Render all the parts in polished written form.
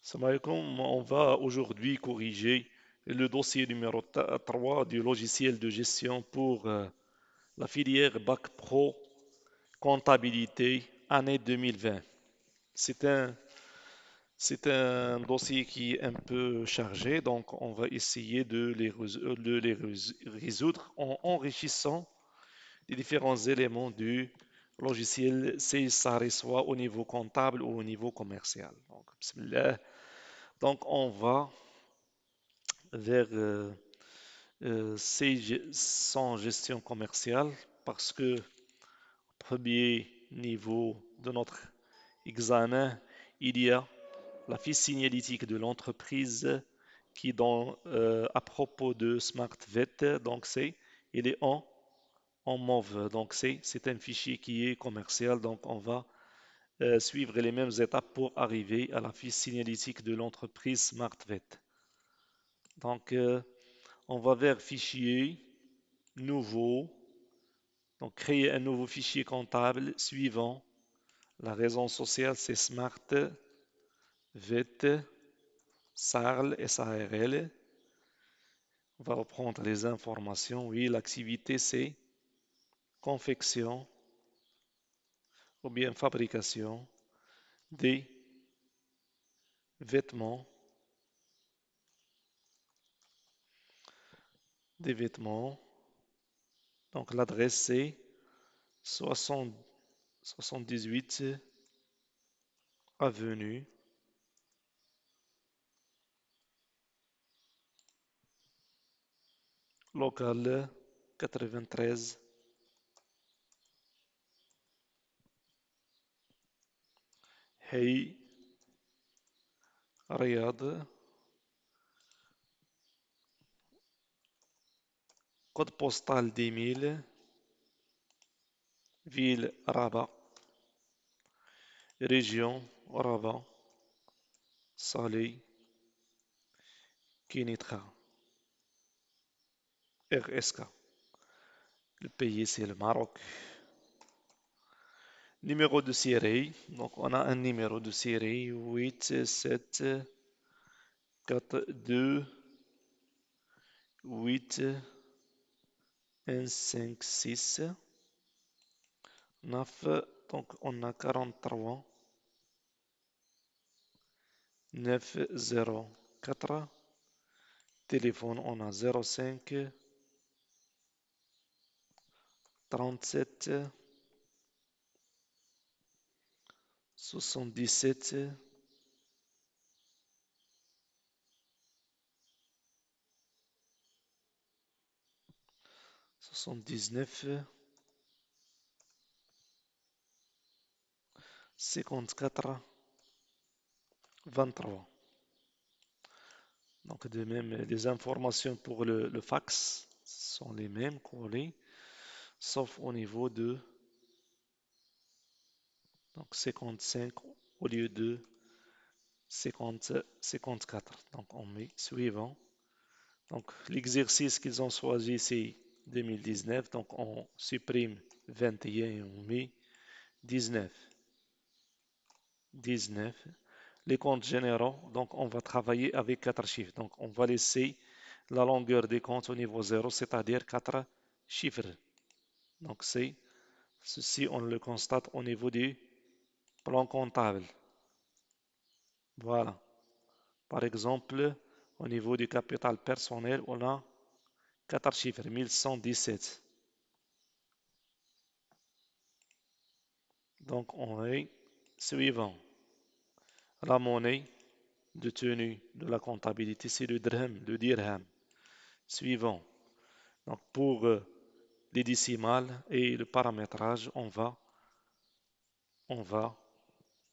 Salam alaikum. On va aujourd'hui corriger le dossier numéro 3 du logiciel de gestion pour la filière Bac Pro comptabilité année 2020. C'est un, c'est un dossier qui est un peu chargé, donc on va essayer de les résoudre en enrichissant les différents éléments du logiciel, si ça reçoit au niveau comptable ou au niveau commercial. Donc, bismillah. Donc on va vers sans gestion commerciale parce que premier niveau de notre examen, il y a la fiche signalétique de l'entreprise qui dans à propos de SmartVet, donc il est en mauve, donc c'est un fichier qui est commercial, donc on va suivre les mêmes étapes pour arriver à la fiche signalétique de l'entreprise SmartVet. Donc on va vers fichier, nouveau, donc créer un nouveau fichier comptable suivant. La raison sociale, c'est Smart, VET, SARL, SARL. On va reprendre les informations. Oui, l'activité, c'est confection ou bien fabrication des vêtements, des vêtements. Donc l'adresse, c'est 60 78 avenue locale 93. Hey, Riyad, code postal 10 000, ville Rabat, région Rabat, Salé, Kenitra, RSK. Le pays, c'est le Maroc. Numéro de série. Donc, on a un numéro de série 8 7 4 2 8 1 5 6 9. Donc, on a 43 9 0 4. Téléphone, on a 05 37 77 79 54 23. Donc, de même, les informations pour le fax sont les mêmes collées, sauf au niveau de donc 55 au lieu de 50, 54. Donc, on met suivant. Donc, l'exercice qu'ils ont choisi, c'est 2019. Donc, on supprime 21 et on met 19. 19. Les comptes généraux, donc on va travailler avec 4 chiffres. Donc, on va laisser la longueur des comptes au niveau 0, c'est-à-dire 4 chiffres. Donc, ceci, on le constate au niveau du plan comptable. Voilà. Par exemple, au niveau du capital personnel, on a 4 chiffres, 1117. Donc, on est suivant. La monnaie de tenue de la comptabilité, c'est le dirham. Suivant. Donc, pour les décimales et le paramétrage, on va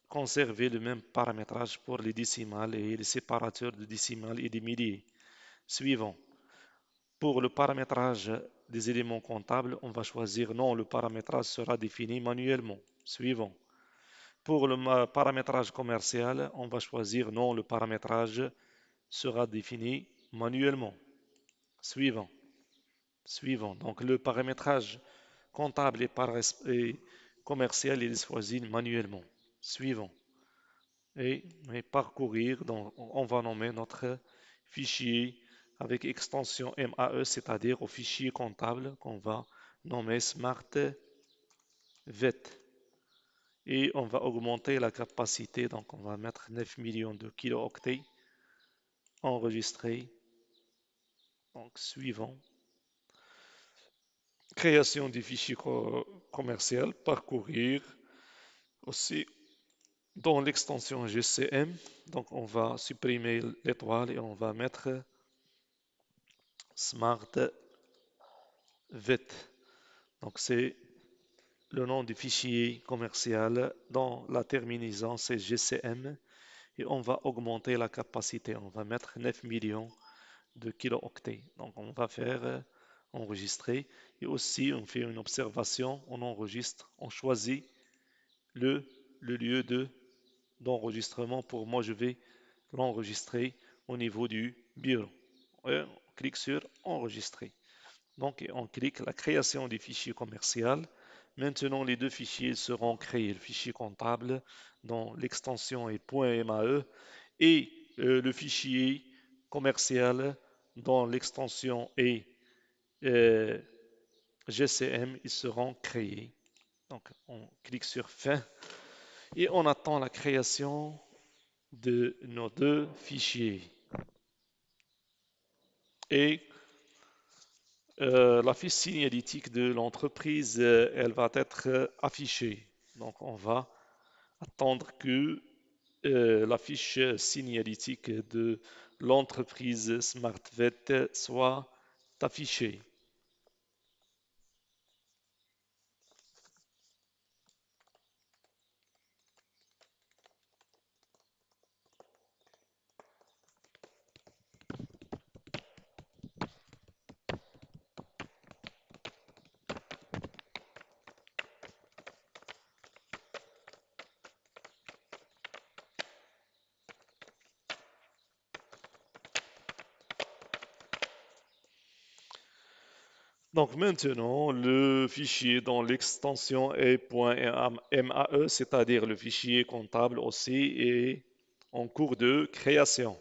conserver le même paramétrage pour les décimales et les séparateurs de décimales et des milliers. Suivant. Pour le paramétrage des éléments comptables, on va choisir non, le paramétrage sera défini manuellement. Suivant. Pour le paramétrage commercial, on va choisir non, le paramétrage sera défini manuellement. Suivant. Suivant. Donc le paramétrage comptable et commercial, il est choisi manuellement. Suivant. et parcourir, donc on va nommer notre fichier avec extension MAE, c'est-à-dire au fichier comptable qu'on va nommer SmartVet. Et on va augmenter la capacité, donc on va mettre 9 millions de kilo-octets enregistrés. Donc suivant, création du fichier commercial, parcourir aussi dans l'extension GCM. Donc on va supprimer l'étoile et on va mettre SmartVet. Donc c'est le nom du fichier commercial dans la terminaison, c'est GCM. Et on va augmenter la capacité. On va mettre 9 millions de kilo-octets. Donc on va faire enregistrer. Et aussi on fait une observation, on enregistre, on choisit le lieu d'enregistrement. Pour moi, je vais l'enregistrer au niveau du bureau. Et on clique sur enregistrer. Donc on clique la création du fichier commercial. Maintenant, les deux fichiers seront créés. Le fichier comptable dont l'extension est .mae et le fichier commercial dont l'extension est GCM, ils seront créés. Donc on clique sur fin et on attend la création de nos deux fichiers. Et la fiche signalétique de l'entreprise, elle va être affichée. Donc on va attendre que la fiche signalétique de l'entreprise SmartVet soit affichée. Donc maintenant, le fichier dont l'extension est .mae, c'est-à-dire le fichier comptable aussi, est en cours de création.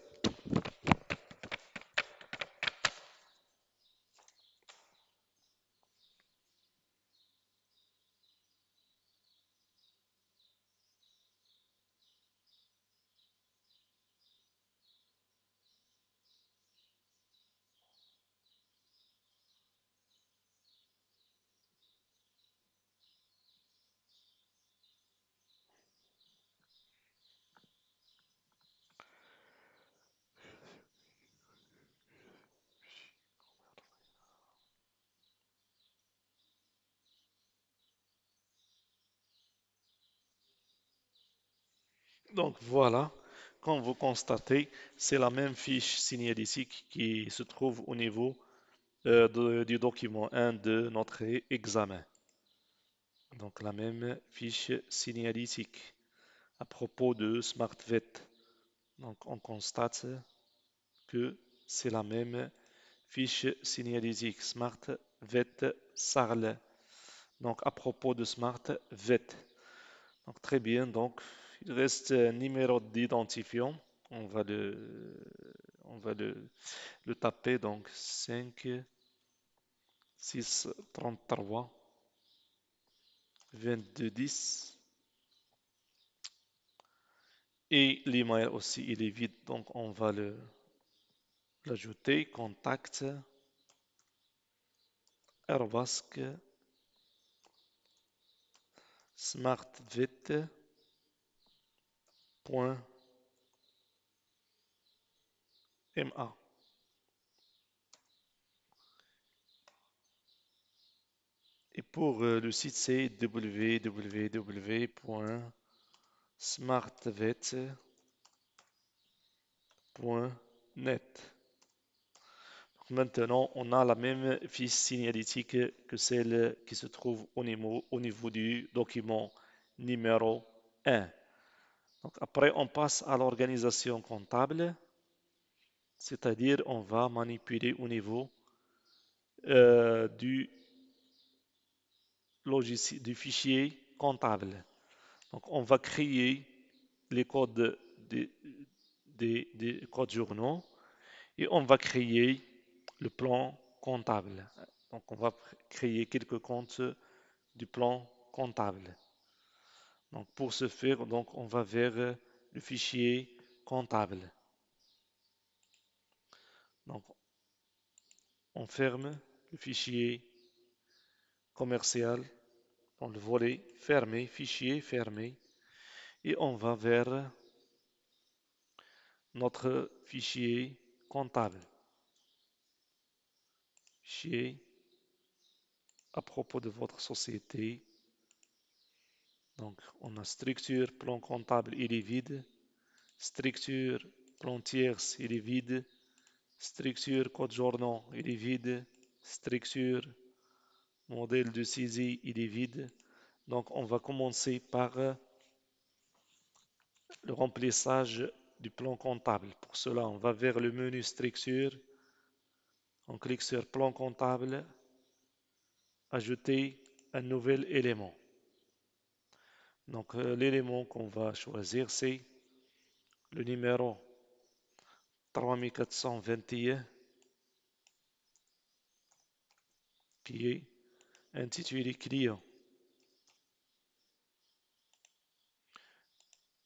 Donc voilà, comme vous constatez, c'est la même fiche signalétique qui se trouve au niveau du document 1 de notre examen. Donc la même fiche signalétique à propos de SmartVet. Donc on constate que c'est la même fiche signalétique SmartVet SARL. Donc à propos de SmartVet. Donc très bien, donc il reste un numéro d'identifiant. On va le taper, donc 5 6 33 22 10. Et l'email aussi, il est vide, donc on va l'ajouter. Contact smartvet.ma. Et pour le site, c'est www.smartvet.net. Maintenant, on a la même fiche signalétique que celle qui se trouve au niveau du document numéro 1. Donc après, on passe à l'organisation comptable, c'est-à-dire on va manipuler au niveau du logiciel, du fichier comptable. Donc on va créer les codes des codes journaux et on va créer le plan comptable. Donc, on va créer quelques comptes du plan comptable. Donc, pour ce faire, donc, on va vers le fichier comptable. Donc, on ferme le fichier commercial dans le volet fermé, fichier fermé, et on va vers notre fichier comptable. Fichier à propos de votre société. Donc, on a structure, plan comptable, il est vide. Structure, plan tierce, il est vide. Structure, code journaux, il est vide. Structure, modèle de saisie, il est vide. Donc, on va commencer par le remplissage du plan comptable. Pour cela, on va vers le menu structure. On clique sur plan comptable, ajouter un nouvel élément. Donc, l'élément qu'on va choisir, c'est le numéro 3421 qui est intitulé client.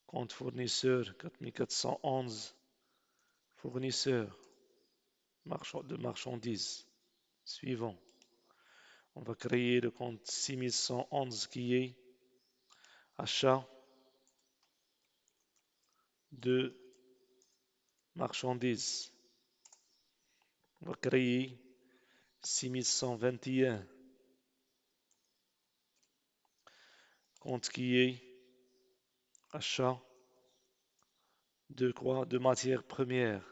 Compte fournisseur 4411, fournisseur de marchandises. Suivant. On va créer le compte 6111 qui est achat de marchandises. On va créer 6121 compte qui est achat de quoi? De matières premières.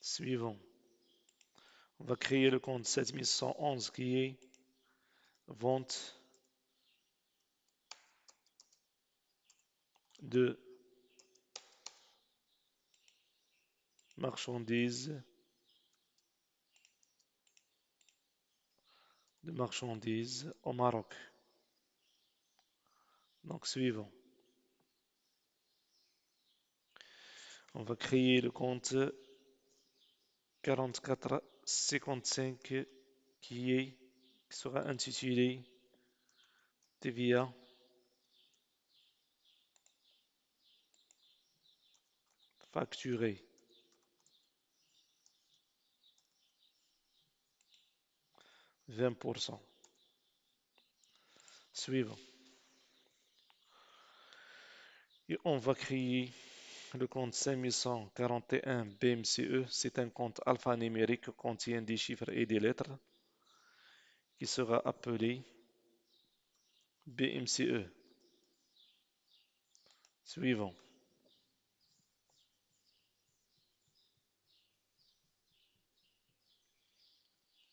Suivant. On va créer le compte 7111 qui est vente de marchandises au Maroc. Donc, suivant. On va créer le compte 4455 qui sera intitulé TVA facturé. 20%. Suivant. Et on va créer le compte 5141 BMCE. C'est un compte alphanumérique qui contient des chiffres et des lettres qui sera appelé BMCE. Suivant.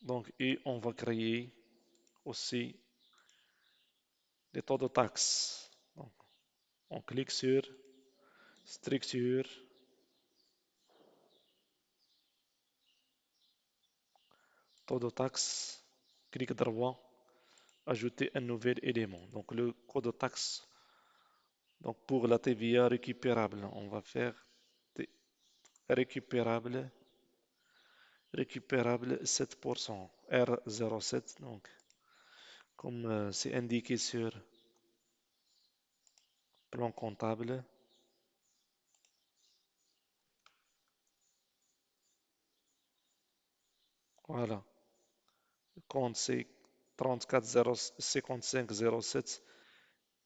Donc, et on va créer aussi les taux de taxes. Donc, on clique sur structure, taux de taxe, clic droit, ajouter un nouvel élément. Donc, le code de taxe. Donc, pour la TVA récupérable, on va faire récupérable 7%, R07. Donc, comme c'est indiqué sur plan comptable, voilà. Le compte c'est 34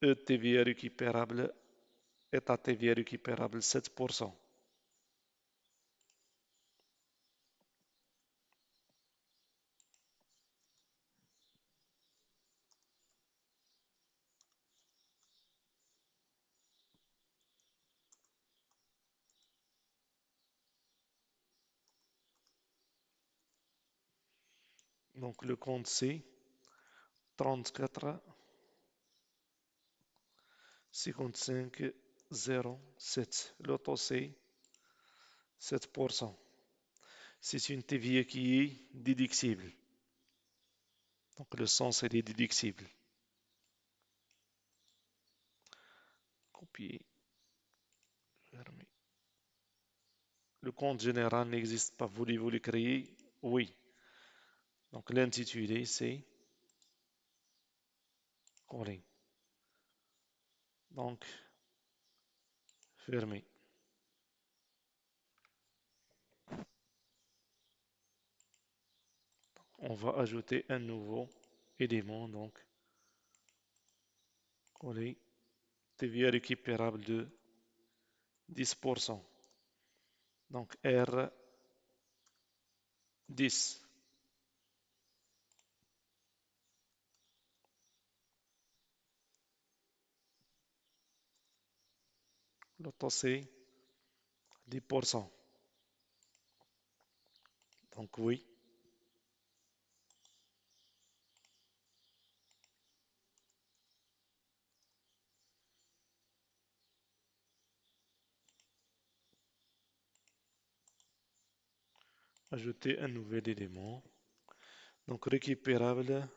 ETVA récupérable, état TVA récupérable 7%. Donc le compte c'est 34 55 07. Le taux c'est 7%. C'est une TVA qui est déductible. Donc le sens est déductible. Copier, fermer. Le compte général n'existe pas. Voulez-vous le créer? Oui. Donc l'intitulé, c'est calling. Donc, fermer. On va ajouter un nouveau élément, donc calling. TVA récupérable de 10%. Donc R 10. L'autre c'est 10%. Donc oui. Ajouter un nouvel élément. Donc récupérable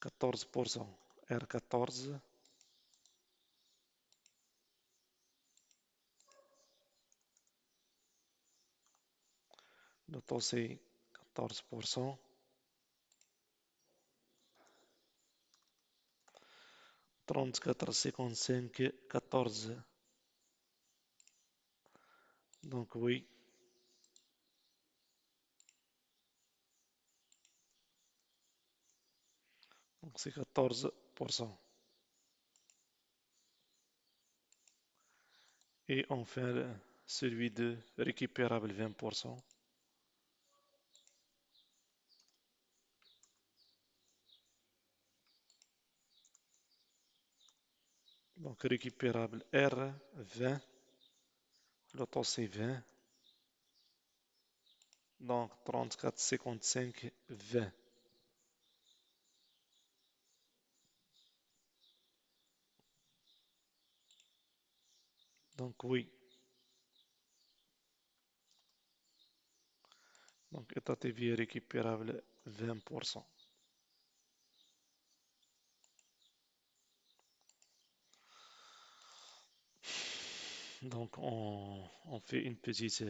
14%. R14. L'autre c'est 14%. 34,55, 14. Donc oui. Donc c'est 14%. Et enfin, celui de récupérable 20%. Donc récupérable R 20. L'autre c'est 20. Donc 34,55, 20. Donc oui. Donc état TVA récupérable 20%. Donc on fait une petite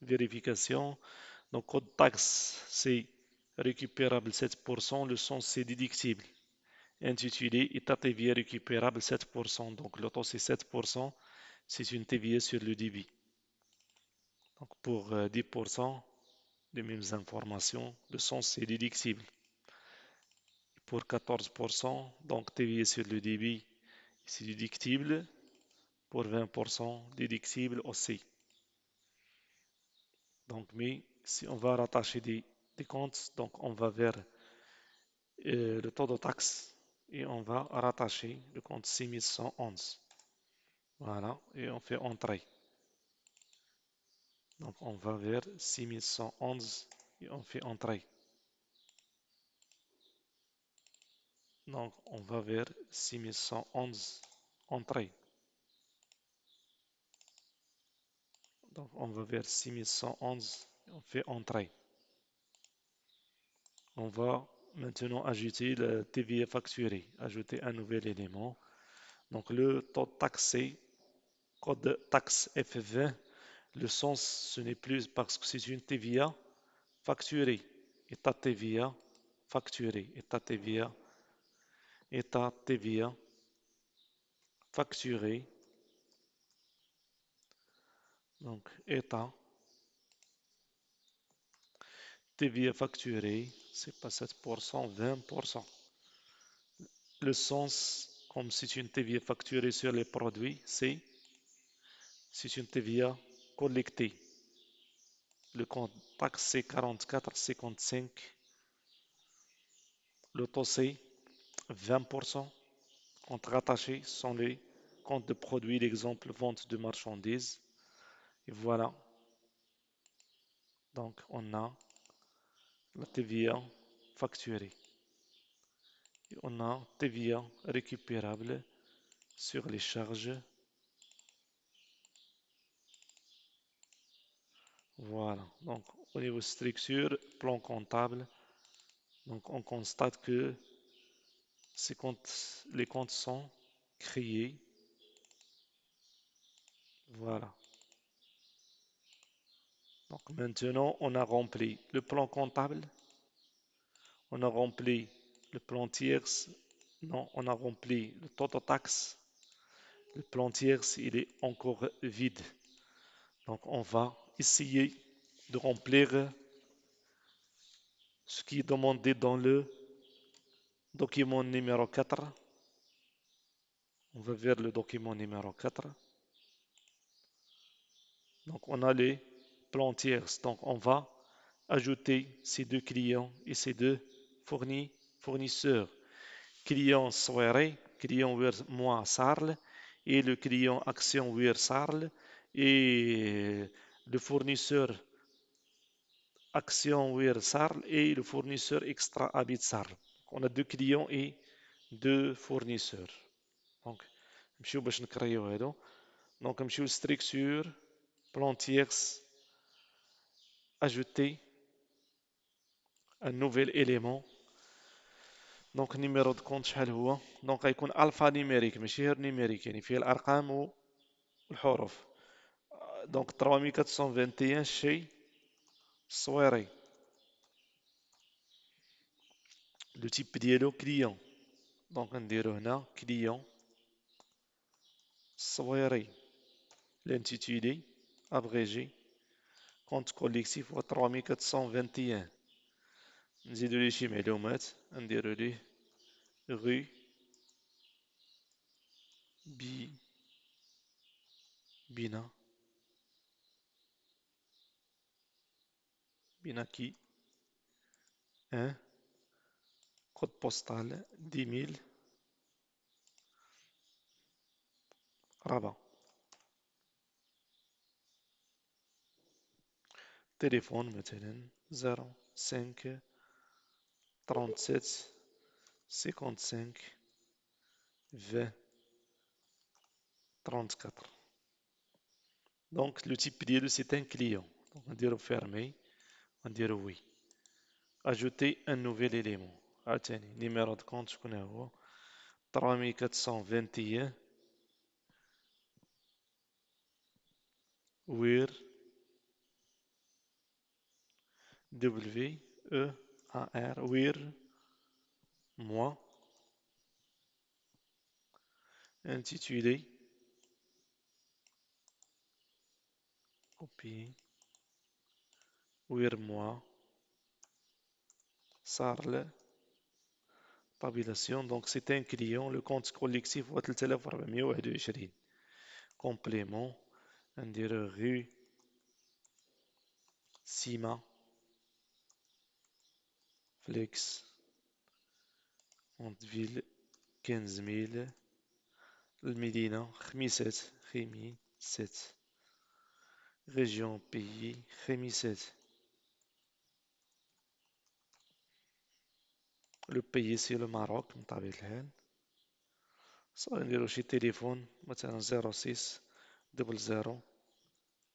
vérification. Donc code taxe c'est récupérable 7%, le sens c'est déductible. Intitulé état TVA récupérable 7%. Donc le taux c'est 7%, c'est une TVA sur le débit. Donc pour 10%, les mêmes informations, le sens c'est déductible. Pour 14%, donc TVA sur le débit, c'est déductible. Pour 20%, déductible aussi. Donc, mais si on va rattacher des comptes, donc on va vers le taux de taxe et on va rattacher le compte 6111. Voilà, et on fait entrée. Donc on va vers 6111 et on fait entrée. Donc on va vers 6111, entrée. Donc on va vers 6111 et on fait entrée. On va maintenant ajouter le TVA facturé, ajouter un nouvel élément. Donc le taux taxé, code taxe F20, le sens ce n'est plus parce que c'est une TVA facturée. État TVA facturé, état TVA, état TVA facturé. Donc état TVA facturé, c'est pas 7%, 20%. Le sens, comme c'est une TVA facturée sur les produits, c'est une TVA collectée. Le compte taxe c'est 44,55. Le taux c'est 20%. Comptes rattachés sont les comptes de produits, l'exemple vente de marchandises. Et voilà. Donc on a la TVA facturée. Et on a TVA récupérable sur les charges. Voilà. Donc au niveau structure, plan comptable, Donc on constate que les comptes sont créés. Voilà. Donc maintenant, on a rempli le plan comptable, on a rempli le plan tierce, non, on a rempli le total taxe. Le plan tierce, il est encore vide. Donc on va essayer de remplir ce qui est demandé dans le document numéro 4. On va vers le document numéro 4. Donc on a les plans tierces. Donc on va ajouter ces deux clients et ces deux fournisseurs. Client soirée, client weer mois Sarl et le client action weer Sarl et le fournisseur action weer Sarl et le fournisseur extra habit Sarl. On a deux clients et deux fournisseurs. Donc, نمشيو باش نكريو هادو. Donc نمشيو structure, plan tierce, ajouter un nouvel élément. دونك نيميرو دو كونت شحال هو؟ دونك غيكون الفا نيميريك ماشي غير نيميريك، يعني فيه الارقام والحروف. دونك 3421 شي صويري. لو تيب ديالو كليون، دونك نديرو هنا كليون صويري. لانتيتولي ابغيجي كونت كوليكتيف هو 3421. نزيدو ليه شي معلومات، نديرو ليه غو بينا بيناكي كود بوستال 10000 رابع. تليفون مثلا 05 37 55 20 34. Donc le type ديالو c'est un client. Donc on dirait fermer, on dirait oui. Ajouter un nouvel élément. عاوتاني numéro de compte شكون هو؟ 3421 وير W E A R وير moi intitulé copier وير moi Sarl tabulation. Donc c'est un client, le compte collectif هو 3421. Complément, ندير rue Sima Flex Montville 15000 المدينة خميسات région pays خميسات. le pays c'est le Maroc من طبيعة الحال. صافي نديرو شي تليفون مثلا 06 00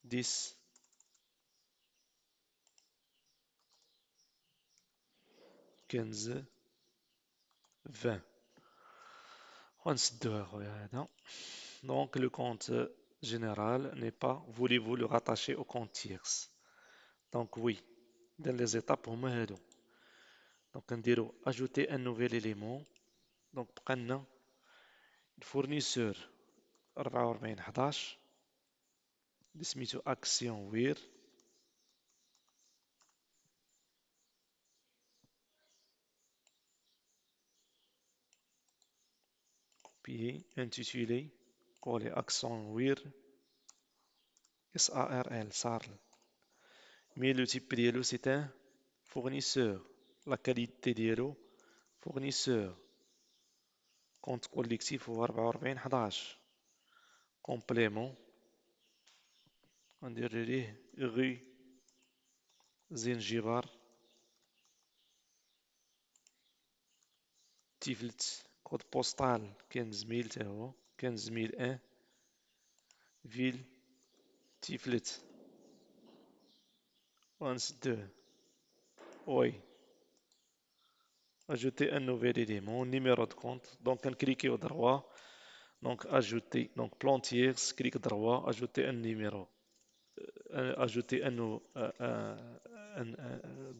10 15 20. غنسدوه اخويا هذا. Donc le compte général n'est pas, voulez-vous le rattacher au compte tierce? Donc oui, dans les étapes هما هادو. Donc نديرو ajouter un nouvel élément. Donc بقى لنا الفورنيسور 4411 اللي سميتو اكسيون وير. Puis intitulé كولي اكسيون وير SARL SARL. Mais le type ديالو c'est un fournisseur. La qualité ديالو fournisseur. Compte collectif هو 4411. Complément ندير ليه rue زنجبار تيفلت كود بوستال 15000 تا هو 15001 فيل تيفلت. ونسدوه وي ajouter un nouvel élément, numéro de compte. Donc, on clique au droit. Donc, ajouter. Donc, plan tierce, clic droit, ajouter un numéro. Ajouter un,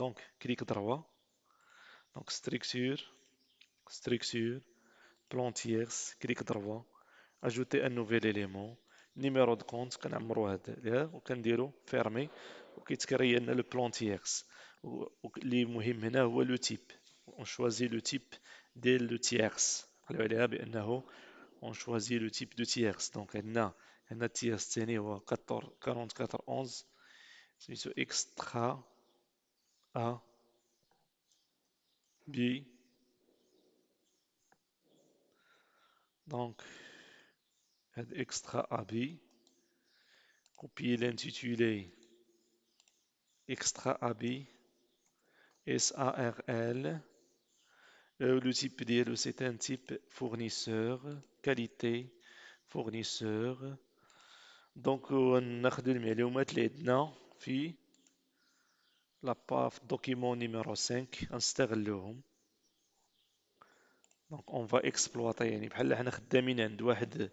donc, clic droit. Donc, structure, plan tierce, clic droit. Ajouter un nouvel élément. Numéro de compte, كنعمرو هذا وكنديرو fermé وكيتكري لنا le plan tierce. اللي مهم هنا هو لو تيب. On choisit le type ديال le tierce. قالوا عليها بأنه on choisit le type de tierce. Donc عندنا التierce الثاني هو 4411 سميتو extra A B. Donc هاد extra A B copier l'intitulé extra A B SARL. Le type ديالو c'est un type fournisseur qualité fournisseur. Donc ناخدو المعلومات اللي عندنا في لاباف document numéro 5 غنستغلوهم. دونك اون فا اكسبلوطي يعني بحال حنا خدامين عند واحد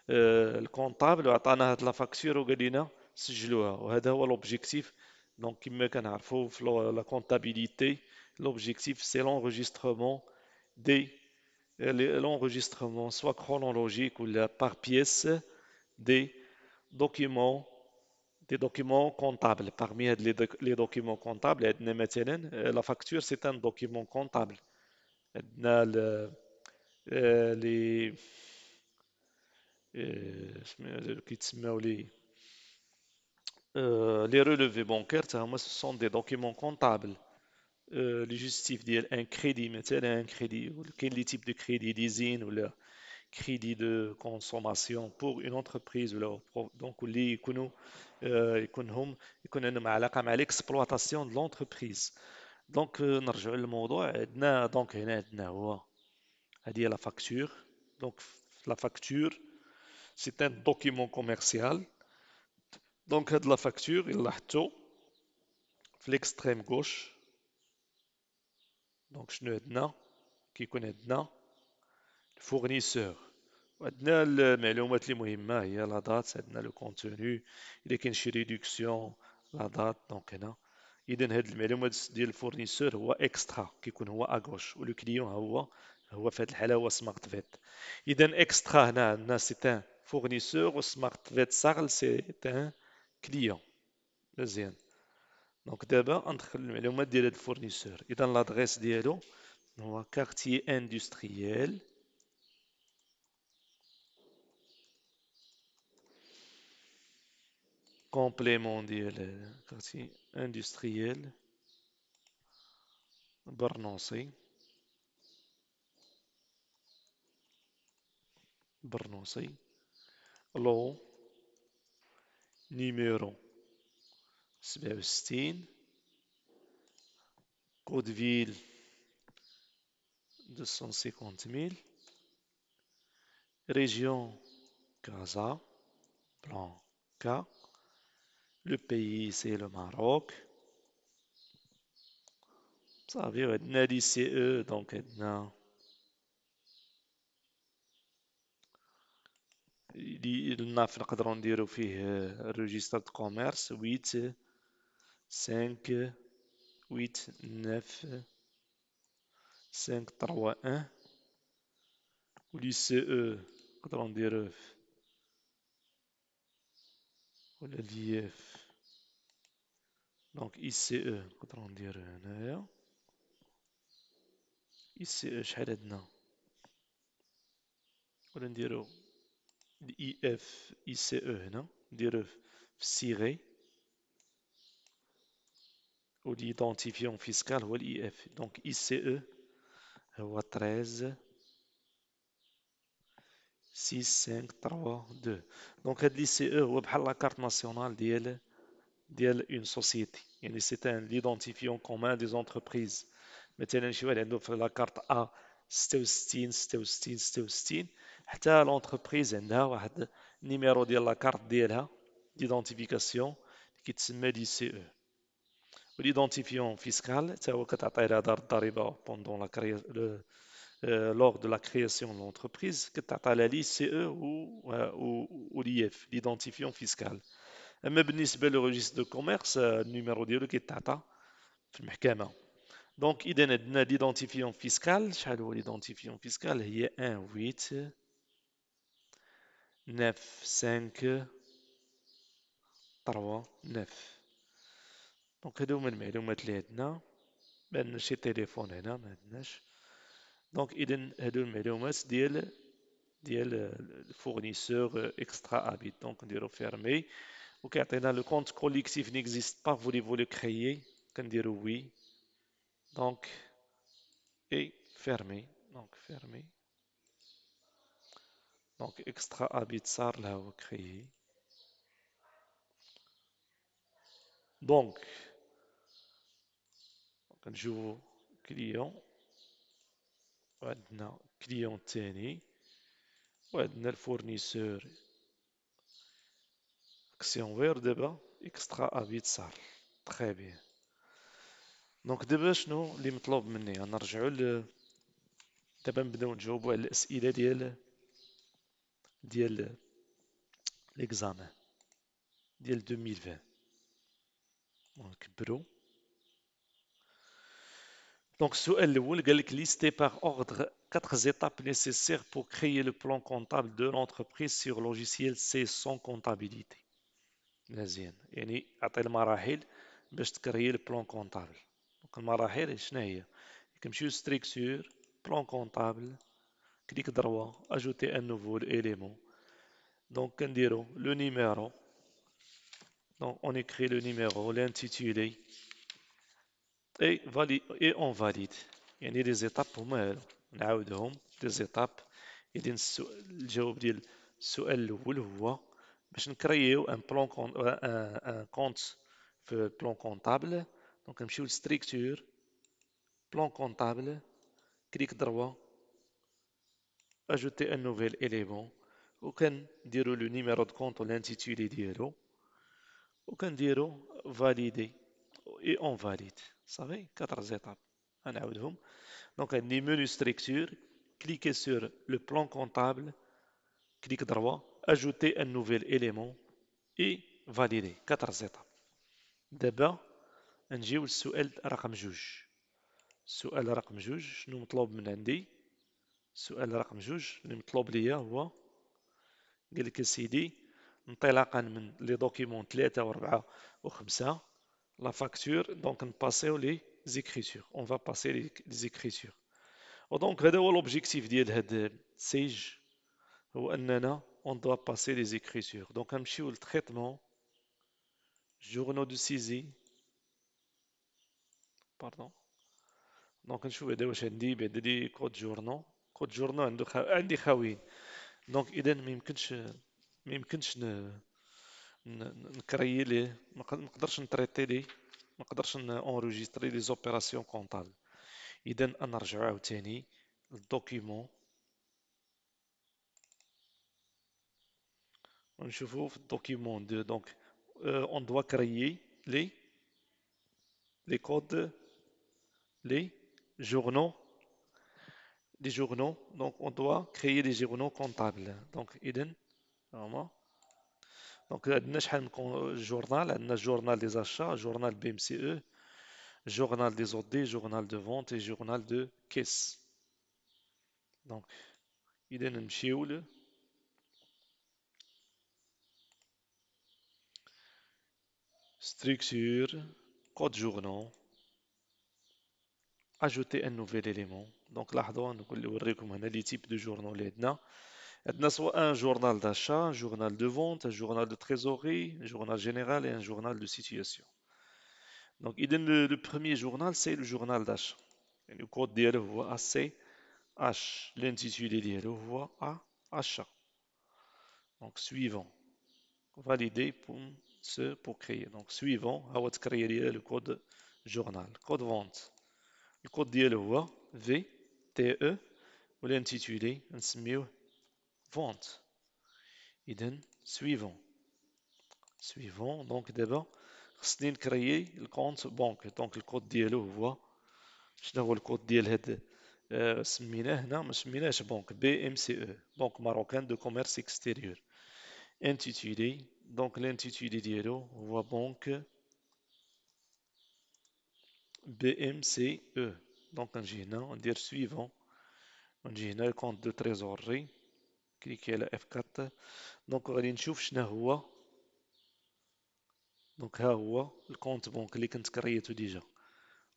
الكونطابل وعطانا هاد لا فاكتور وقال لنا سجلوها، وهذا هو لوبجيكتيف. دونك كما كنعرفوا في لا كونطابيليتي لوبجيكتيف سي لونجسترومون دي l'enregistrement soit chronologique ou par pièce des documents des documents comptables. Parmi les documents comptables, عندنا مثلا la facture c'est un document comptable. عندنا les كيتسماو les relevés bancaires تا هما ce sont des documents comptables. Les justifs ديال un crédit مثلا un crédit كاين لي type de crédit leasing ولا crédit de consommation pour une entreprise ولا دونك اللي يكون عندهم علاقه مع l'exploitation de l'entreprise. دونك نرجعوا للموضوع. عندنا دونك هنا عندنا هو هذه هي لا فاكتور. دونك لا فاكتور c'est un document commercial. دونك هاد لا فاكتور الا لاحظتوا في l'extrême gauche. دونك شنو عندنا؟ كيكون عندنا الفورنيسور وعندنا المعلومات اللي مهمة هي لا دات. عندنا لو كونتوني إلا كاين شي ريدكسيون لا دات. دونك هنا إذا هاد المعلومات ديال الفورنيسور هو إكسترا كيكون هو أغوش ولو كليون هو في هاد الحالة هو سمارت فيت. إذا إكسترا هنا عندنا سي ان فورنيسور وسمارت فيت سارل سي ان كليون. مزيان. دونك دابا غندخل المعلومات ديال هاد الفورنيسور. إذا لادغيس ديالو هو كارتيي اندستريال كومبليمون ديال كارتي اندستريال برنوصي لو نيميرو 67 كود فيل 250000 ريجيون كازا بلان كا لو بيي سي لو ماروك صافي. عندنا لي سي او. دونك عندنا الناف نقدروا نديرو فيه ريجستر دو كوميرس 8 5 8 9 5 3 1. ولي سي او نقدروا نديروه ولا لي اف. دونك اي سي او نقدروا نديروه هنايا. اي سي او شحال عندنا؟ ولا نديرو الاي اف اي سي او هنا نديروه في سيغي. وليدونتيفيون فيسكال هو الاي اف. دونك اي سي او هو 13 6 5 3 2. دونك هاد لي سي او هو بحال لا كارت ناسيونال ديال اون سوسيتي. يعني سي ان ليدونتيفيون كومان دي زونتربريز. مثلا شي واحد عنده في لا كارت ا 66 66 66 حتى لونتربريز عندها واحد النيميرو ديال لا كارت ديالها ديدونتيفيكاسيون كيتسمى دي سي او. l'identifiant fiscal, c'est هو كتعطي لها دار الضريبة pendant lors de la création de l'entreprise, كتعطى لها لي سي او ou l'IF, l'identifiant fiscal. اما بالنسبة للريجستر دو كوميرس النيميرو ديالو كيتعطى في المحكمة. دونك إذا عندنا ليدونتيفيون فيسكال، شحال هو ليدونتيفيون فيسكال؟ هي 1 8 9 5 3 9. دونك هادو هما المعلومات اللي عندنا. ما عندناش شي تليفون هنا، ما عندناش. دونك إذا هادو المعلومات ديال الفورنيسور اكسترا ابيت. دونك نديرو فيرمي وكيعطينا لو كونت كوليكتيف نيكزيست با، فوليفو لو كريي؟ كنديرو وي. دونك اي فيرمي. دونك فيرمي. دونك اكسترا ابيت صار لها هو كريي. دونك كنشوفو كليون، وعندنا كليون تاني، وعندنا الفورنيسور اكسيون وير. دابا اكسترا ابيت صار تخي بيان. دونك دابا شنو اللي مطلوب مني؟ نرجعو دابا نبداو نجاوبو على الاسئله ديال ليكزامان ديال 2020. نكبرو. دونك السؤال الاول قال لك ليستي باغ اوردre 4 étapes nécessaires pour créer le plan comptable de l'entreprise sur logiciel C sans comptabilité. مزيان، يعني عطي المراحل باش تكري البلان كونطابل. دونك المراحل شنو هي؟ كنمشيو ستركتور بلان كونطابل، كليك دروا اجوتي ان نوفو اليمون. دونك كنديرو لو نيميرو. دونك اون écrit le numéro, l'intitulé et on valide. يعني لي زيتاب هما هادو، نعاودهم لي زيتاب. إذن الجواب ديال السؤال الأول هو باش نكرييو ان بلان ان كونت في بلان كونطابل. دونك نمشيو لستركتور بلان كونطابل، كليك دروا اجوتي ان نوفيل اليمون، وكنديرو لو نيميرو دو كونت والانتيتولي ديالو، وكنديرو فاليدي اي اون فاليد. صافي 4 زيتاب غنعاودهم. دونك عندي منو ستركتور، cliquez sur le plan comptable, clic droit, ajouter un nouvel élément et valider. 4 étapes. دابا نجيو للسؤال رقم جوج. السؤال رقم جوج شنو مطلوب من عندي؟ السؤال رقم جوج اللي مطلوب ليا هو قال لك سيدي انطلاقا من لي دوكيمون 3 و4 و5 لا فاكتور. دونك نباسيو لي زيكريتور، اون فا باسي لي زيكريتور. ودونك هذا هو لوبجيكتيف ديال هاد السيج، هو اننا on doit passer les écritures. Donc غنمشيو للتريتمون journaux de saisie. باردون. دونك نشوف هذا واش عندي بعدا لي كود جورنو. كود جورنو عندي خاويين. دونك اذا ما يمكنش نكريي ليه، ما نقدرش نتريتي ليه، ما نقدرش انروجيستري لي زوبيراسيون كونطابل. اذا نرجعو عاوتاني للدوكيمون ونشوفو في الدوكيمون دو. دونك اون دوا كريي لي كود les journaux, les journaux. Donc, on doit créer des journaux comptables. Donc, إذن vraiment. Donc, عندنا شحال من journal. عندنا journal des achats, journal BMCE, journal des OD, journal de vente et journal de caisse. Donc, إذن نمشيو ل structure, code journaux, ajouter un nouvel élément. Donc, لاحظوا نوريكم هنا les types de journaux اللي عندنا. عندنا soit un journal d'achat, un journal de vente, un journal de trésorerie, un journal général et un journal de situation. Donc, le premier journal, c'est le journal d'achat. Et le code ديالو هو ACH. L'intitulé ديالو هو achat. Donc, suivant. Valider pour créer. Donc, suivant, هو تكرير le code journal. Code vente. Le code ديالو هو VTE. والintitulé نسميوه vente. إذن suivant. Donc d'abord خصني نكريي الكونت بونك. دونك الكود ديالو هو، شنو هو الكود ديال هاد سميناه هنا، ما سميناهش بنك، بي ام سي او، بنك ماروكان دو كوميرس اكستيريور. انتيتولي، دونك الانتيتولي ديالو هو بنك بي ام سي او. دونك نجي هنا ندير سويفون، ونجي هنا الكونت دو تريزوري، كليكي على اف 4. دونك غادي نشوف شنو هو. دونك ها هو الكونت بنك اللي كنت كريتو ديجا،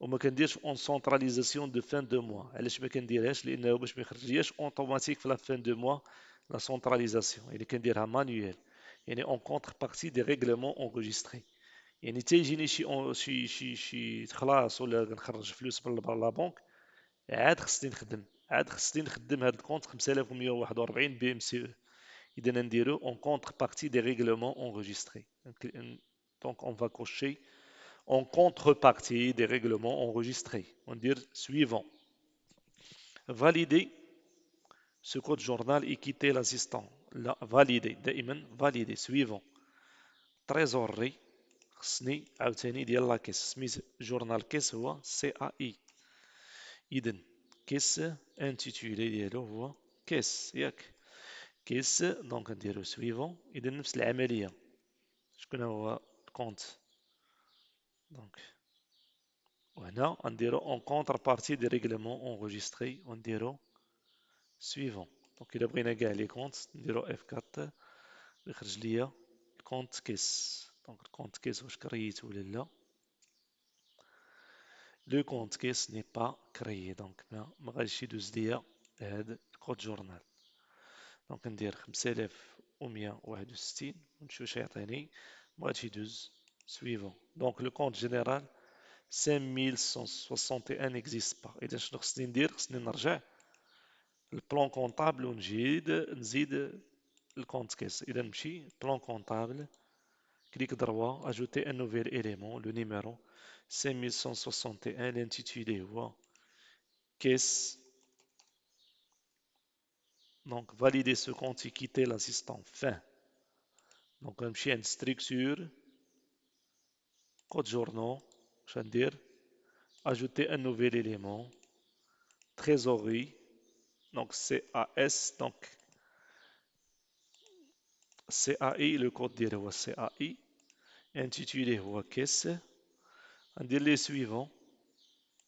وما كنديرش اون سونتراليزاسيون دو فان دو موا. علاش ما كنديرهاش؟ لانه باش ما يخرجلياش اوتوماتيك في لا فان دو موا لا سونتراليزاسيون، يعني كنديرها مانيوال، يعني اون كونتر بارتي دي ريغلومون اونغيستري. يعني تيجيني شي خلاص ولا نخرج فلوس من لا بنك، عاد خصني نخدم، هاد الكونت 5141 بي ام سي او. اذا نديرو اون كونتر بارتي دي ريغلومون اونغيستري. دونك اون فا كوشي en contrepartie des règlements enregistrés. On dit suivant. Valider ce code journal et quitter l'assistant. Là, valider, دائما valider. Suivant. Trésorerie. خصني عاوتاني ديال لا كيس، سميت جورنال كيس هو سي ا اي. اذا كيس انتيتولي ديالو هو كيس، ياك كيس. دونك نديرو سويفون. اذا نفس العمليه. شكون هو الكونت؟ دونك وهنا غنديرو اون كونتر بارتي دي ريغلومون اونغيستري، ونديرو سويفون. دونك الا بغينا كاع لي كونت نديرو اف 4 يخرج ليا الكونت كيس. دونك الكونت كيس واش كرييتو ولا لا؟ لو كونت كيس ني با كريي، دونك ما غاديش يدوز ليا هاد الكود جورنال. دونك ندير 5161 ونشوف واش يعطيني. ما غاديش يدوز. سويفون. دونك لو كونت جينيرال 5161 نيكزيست با. اذا شنو خصني ندير؟ خصني نرجع البلان كونطابل ونزيد الكونت كيس. اذا نمشي بلان كونطابل، كليك دروا اجوتي ان نوفيل اليمون، لو نيميرو 5161، l'intitulé هو كيس. دونك valider ce compte et quitter l'assistant. fin. دونك غنمشي عند structure كود جورنال، اش غندير؟ اجوتي ان نوفيل اليمون trésorerie. دونك سي ا اس. دونك سي ا اي، لو كود ديالو هو سي ا اي. intitulé هو كيس. غندير لي سويفون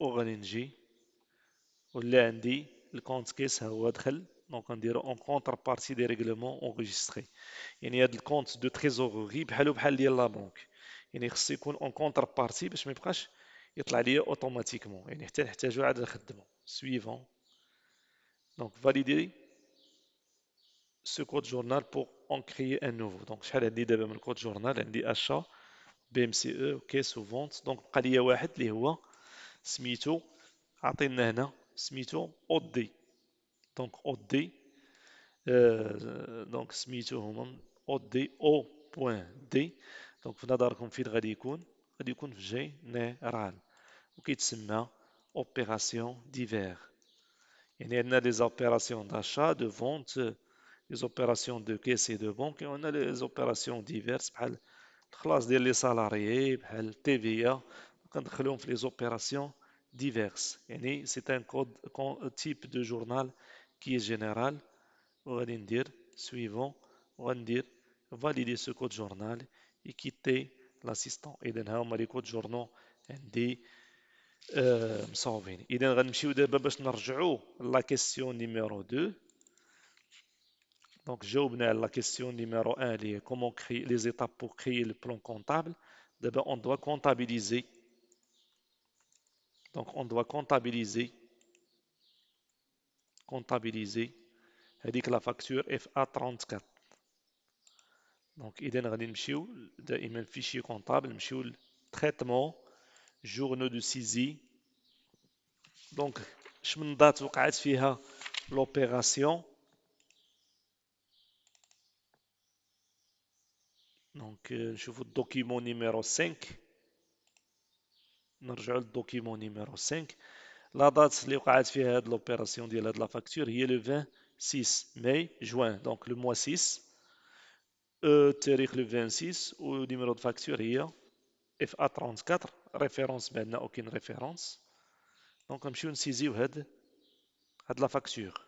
وغادي نجي ولا عندي الكونت كيس ها هو دخل. دونك غنديرو اون كونتر بارتي دي ريغلومون اونغيستري. يعني هاد الكونت دو تريزوري بحالو بحال ديال لا بنك، يعني خصو يكون اون كونتر بارتي باش ما يبقاش يطلع ليا اوتوماتيكمون، يعني حتى نحتاجو عاد نخدمو. سويفون. دونك فاليدي سو كود جورنال بور اون كريي ان نوفو. دونك شحال عندي دابا من كود جورنال؟ عندي اشا، بي ام سي او، كيس وفونت. دونك بقى ليا واحد اللي هو سميتو، عطينا هنا سميتو او دي. دونك او دي، دونك سميتو هما او دي او بوان دي. دونك في نظركم فين غادي يكون؟ غادي يكون في جينيرال، وكيتسمى اوبيراسيون ديفير. يعني عندنا لي زوبيراسيون داشا دو فونت، لي زوبيراسيون دو كيسي دو بونك، وعندنا لي زوبيراسيون ديفيرس بحال الخلاص ديال لي سالاريي، بحال التيفيا. كندخلوهم في لي زوبيراسيون ديفيرس. يعني سي ان كود تيب دو جورنال كي جينيرال. وغادي ندير سويفون، وغندير فاليدي سو كود جورنال اي كيتي لاسيستون. اذا ها هما لي كود جورنال عندي مصاوبين. اذا غنمشيو دابا باش نرجعو لا كيسيون نيميرو 2. دونك جاوبنا على لا كيسيون نيميرو 1 اللي هي كومون كري لي زيتاب بور كريي لو بلان كونطابل. دابا اون دوا كونطابيليزي. دونك اون دوا كونطابيليزي هذيك لا فاكتور اف ا 34. دونك اذا غادي نمشيو دائما فيشي كونطابل، نمشيو لتريتمون جورنو دو سيزي. دونك شمن دات وقعت فيها لوبيراسيون؟ دونك نشوفو الدوكيمون نيميرو 5. نرجعو للدوكيمون نيميرو 5. لا دات اللي وقعت فيها هاد لوبيراسيون ديال هاد لا فاكتور هي لو 26 ماي جوان. دونك لو موا 6، التاريخ لو 26، و نيميرو دو فاكتور هي اف ا 34 ريفيرونس ما عندنا اوكين ريفيرونس. دونك نمشيو نسيزيو هاد لا فاكتور.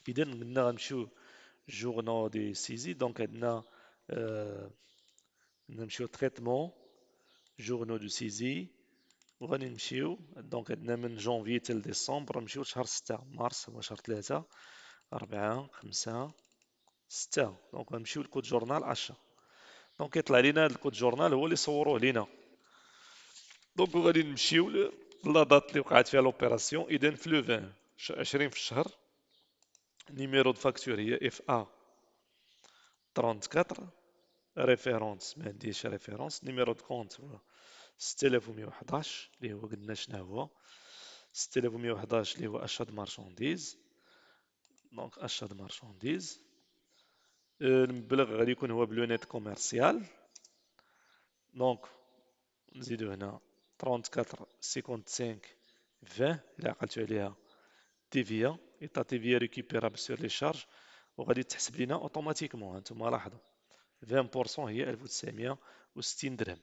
اذا قلنا غنمشيو جورنال دي سيزي. دونك عندنا نمشيو تريتمون جورنال دو سيزي، وغادي نمشيو دونك عندنا من جونفي حتى لديسمبر. نمشيو لشهر 6 مارس هو شهر 3 4 5 6. دونك غنمشيو لكود جورنال اشا. دونك يطلع لينا هاد الكود جورنال هو اللي صوروه لينا. دونك غادي نمشيو لا دات اللي وقعت فيها لوبيراسيون. اذا في لو 20 20 في الشهر، نيميرو دو فاكتور هي اف ا 34 ريفيرونس ما عنديش ريفيرونس. نيميرو دو كونت هو 6111 اللي هو قلنا شنو هو 6111 اللي هو اشا د مارشانديز. دونك اشا د مارشانديز. المبلغ غادي يكون هو بلونيت كوميرسيال. دونك نزيدو هنا 34 55 20 إلا عقلتو عليها تيفيا. إيطا تيفيا ريكيبيرابل سور لي شارج، وغادي تحسب لينا اوتوماتيكمون. هانتوما لاحظوا 20% هي 1960 درهم.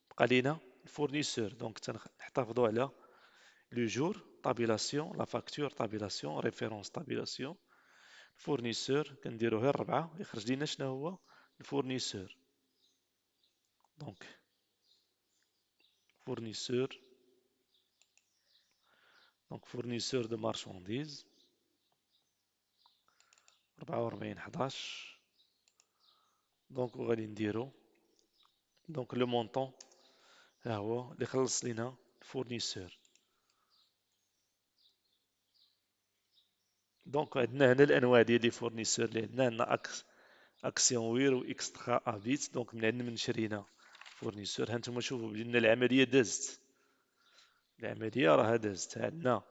بقى لينا الفورنيسور. دونك تنحتفظوا على لو جور طابيلاسيون، لا فاكتور طابيلاسيون، ريفيرونس طابيلاسيون. الفورنيسور كنديرو غير 4 يخرج لينا شنو هو الفورنيسور. دونك فورنيسور، دونك فورنيسور دو مارشانديز 44 11. دونك وغادي نديرو دونك لو مونطون ها هو اللي خلص لينا الفورنيسور. دونك عندنا هنا الانواع ديال لي فورنيسور اللي عندنا اكسيون وير و اكسترا ابيت. دونك من عندنا من شرينا فورنيسور. هانتوما شوفوا بان العمليه دازت، العمليه راها دازت. عندنا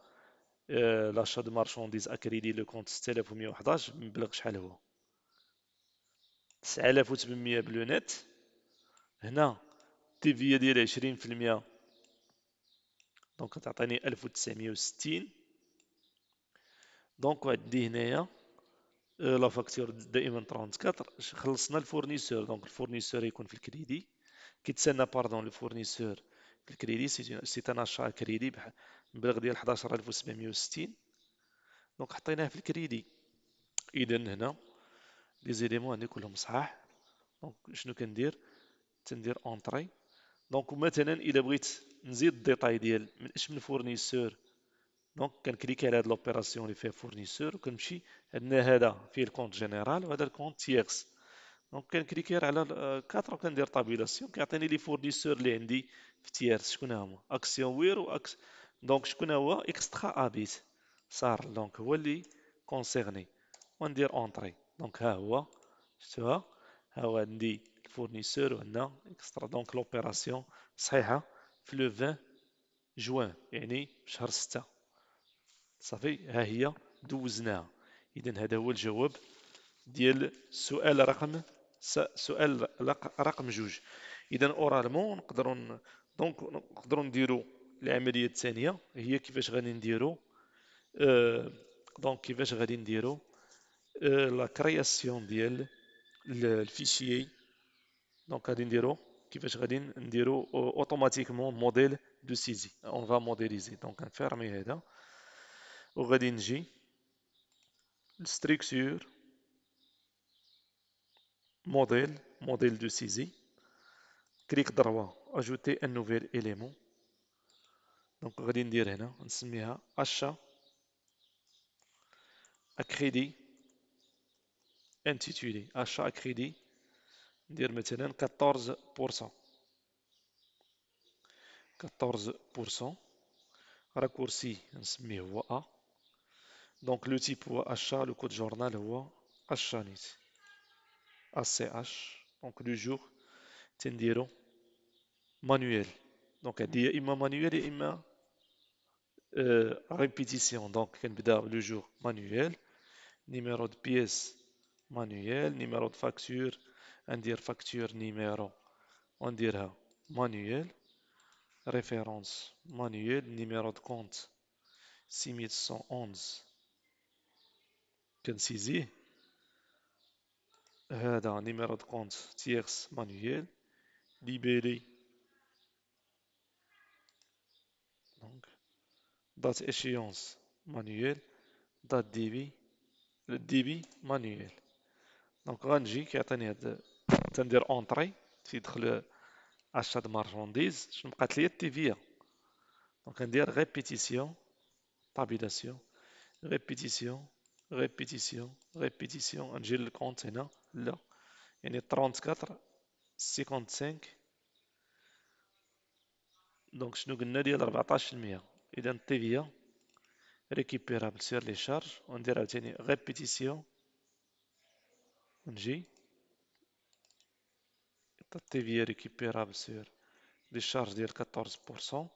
لاشا دو مارشانديز اكريدي لو كونت 6111 بمبلغ شحال هو 9800 بلونيت. هنا التيفيا ديال 20%، دونك تعطيني 1960. دونك عندي هنايا لا فاكتور دائما 34 خلصنا الفورنيسور. دونك الفورنيسور يكون في الكريدي، كيتسنى باردون الفورنيسور في الكريدي سي ان اشا كريدي بمبلغ ديال 11760. دونك حطيناه في الكريدي. اذا هنا لي زيليمون عندي كلهم صحاح. دونك شنو كندير؟ تندير اونطري. دونك مثلا الا بغيت نزيد الديتاي ديال من اش من فورنيسور، دونك كنكليكي على هاد لوبيراسيون اللي فيها فورنيسور وكنمشي. عندنا هذا فيه الكونت جينيرال وهذا الكونت تيرس. دونك كنكليكير على 4 وكندير طابيلاسيون كيعطيني لي فورنيسور اللي عندي في تيرس. شكون هما؟ اكسيون وير دونك شكون هو اكسترا ابيت صار. دونك هو اللي كونسيرني وندير اونطري. دونك ها هو شفتوها، ها هو عندي الفورنيسور وهنا اكسترا. دونك لوبيراسيون صحيحه في لو 20 جوان يعني شهر 6. صافي ها هي دوزناها. اذا هذا هو الجواب ديال سؤال رقم سؤال رقم جوج. اذا اورالمون دونك نقدروا نديروا العمليه الثانيه هي كيفاش غادي نديروا دونك كيفاش غادي نديروا لا كرياسيون ديال الفيشيي. دونك غادي نديروا كيفاش غادي نديروا اوتوماتيكمون موديل دو سيزي. اون فا موديليزي. دونك نفيرمي هذا وغادي نجي للستركتور modèle de saisie. Clic droit, ajouter un nouvel élément. Donc, غادي ندير هنا نسميها achat à crédit intitulé achat à crédit. ندير مثلا 14%. 14%. raccourci نسميه هو A. Donc, le type هو achat, le code journal هو achat نيت ACH. Donc, le jour تنديرو manuel. Donc, هادي يا إما manuel يا إما répétition. Donc, كنبدا le jour manuel. Numéro de pièce manuel. Numéro de facture ندير facture numéro ونديرها manuel. Référence manuel. Numéro de compte 6111 كنسيزيه. هذا numéro de compte tierce manuel. libellé. Donc, date échéance manuelle, date débit, le débit manuel. دونك غنجي كيعطيني هاد تندير اونطري تيدخل اشا د مارشانديز شنو بقات ليا التيفيا دونك كندير ريبيتيسيون طابيلاسيون ريبيتيسيون ريبيتيسيون ريبيتيسيون نجي للكونت هنا لا يعني 34 55 دونك شنو قلنا ديال 14% اذا التيفيا ريكيبيرابل سير لي شارج وندير عاوتاني ريبيتيسيون نجي التيفيا ريكيبيرابل سير لي شارج ديال 14%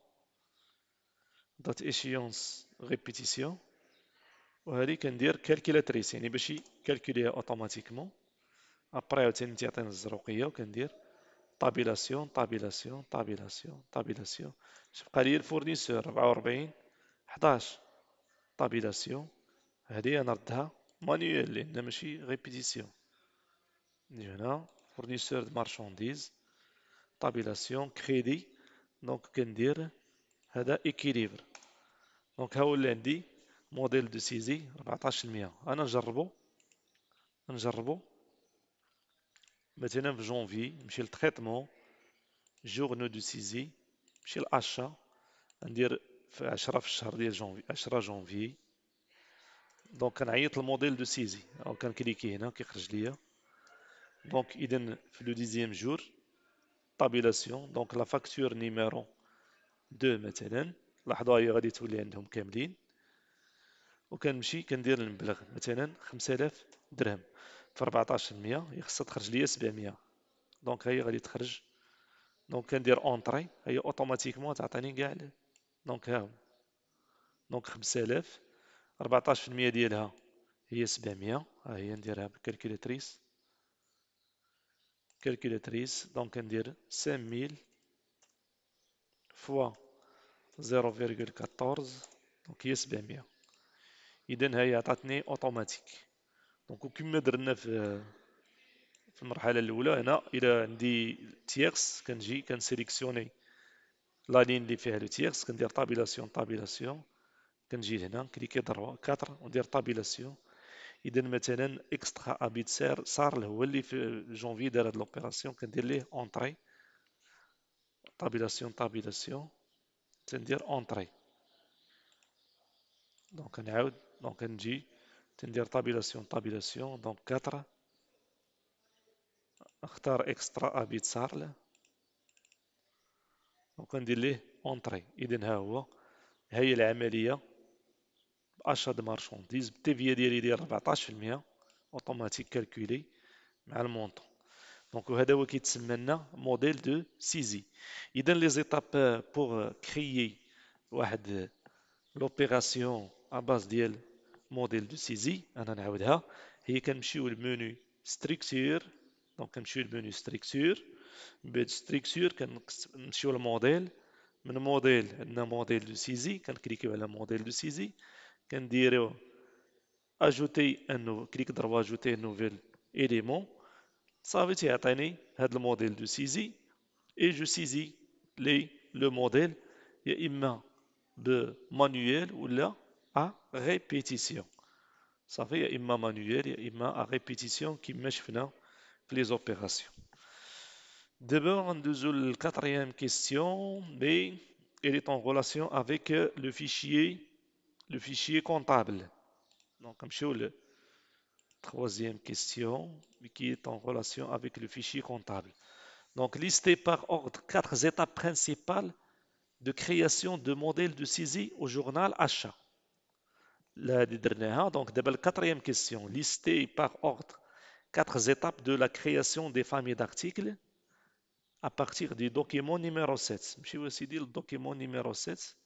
دات ايشيونس ريبيتيسيون وهذه كندير كالكيلاتريس يعني باش يكالكوليها اوتوماتيكمون ابري عاوتاني تيعطينا الزروقيه وكندير طابيلاسيون طابيلاسيون طابيلاسيون طابيلاسيون تبقى لي الفورنيسور 44 11 طابيلاسيون هذه نردها مانيوال لان ماشي ريبيتيسيون نجي هنا فورنيسور د مارشانديز طابيلاسيون كريدي دونك كندير هذا ايكيليبر دونك ها هو اللي عندي موديل دو سيزي 14% انا نجربو مثلا في جونفي نمشي للتريتمون جورنو دو سيزي نمشي لاشا ندير في 10 في الشهر ديال جونفي 10 جونفي دونك كنعيط الموديل دو سيزي او كنكليكي هنا كيخرج ليا دونك اذا في لو ديزيام جور طابيلاسيون دونك لا فاكتور نيميرو 2 مثلا لاحظوا هي غادي تولي عندهم كاملين وكنمشي كندير المبلغ مثلا 5000 درهم في 14% هي خصها تخرج ليا 700 دونك هي غادي تخرج دونك كندير اونطري هي اوتوماتيكمون تعطيني كاع دونك ها هو دونك 5000 14% ديالها هي 700 ها هي نديرها بالكالكوليتريس كالكوليتريس دونك كندير 5000 فوا 0,14 دونك هي 700 اذا هي عطاتني اوتوماتيك دونك كما درنا في المرحله الاولى هنا الى عندي تيرس كنجي كنسيليكسيوني لا لين اللي فيها لو تيرس كندير طابيلاسيون طابيلاسيون كنجي لهنا كليكي ضربه 4 وندير طابيلاسيون اذا مثلا اكسترا ابيت صار هو اللي في جونفي دار هاد لوبيراسيون كندير ليه اونطري طابيلاسيون طابيلاسيون تندير اونطري دونك نعاود دونك نجي تندير طابيلاسيون طابيلاسيون دونك 4 اختار اكسترا ابيت صار دونك ندير ليه اونطري اذا ها هو هي العمليه اشا د مارشونديز بالتيفيا ديالي ديال 14% اوتوماتيك كالكولي مع المونطون دونك هذا هو كيتسمى لنا موديل دو سيزي اذا لي زيتاب بور كريي واحد لوبيراسيون ا باز ديال موديل دو سيزي انا نعاودها هي كنمشيو للمنيو ستركتور دونك كنمشيو للمنيو ستركتور من بعد ستركتور كنمشيو للموديل من موديل عندنا موديل دو سيزي كنكليكيو على موديل دو سيزي كنديرو اجوتي انو كليك ضربة اجوتي نوفيل اليمون صافي تيعطيني هاد الموديل دو سيزي اي جو سيزي لي لو موديل يا اما بمانيوال ولا ا ريبيتيسيون صافي يا اما مانيوال يا اما ا ريبيتيسيون كيما شفنا في لي زوبيراسيون دابا غندوزو للكاتريام كيستيون مي elle est en relation avec le fichier comptable. Donc, comme sur la troisième question, qui est en relation avec le fichier comptable. Donc, listez par ordre 4 étapes principales de création de modèles de saisie au journal achat. Donc, d'abord, la quatrième question, listez par ordre 4 étapes de la création des familles d'articles à partir du document numéro 7. Je vais aussi dire le document numéro 7.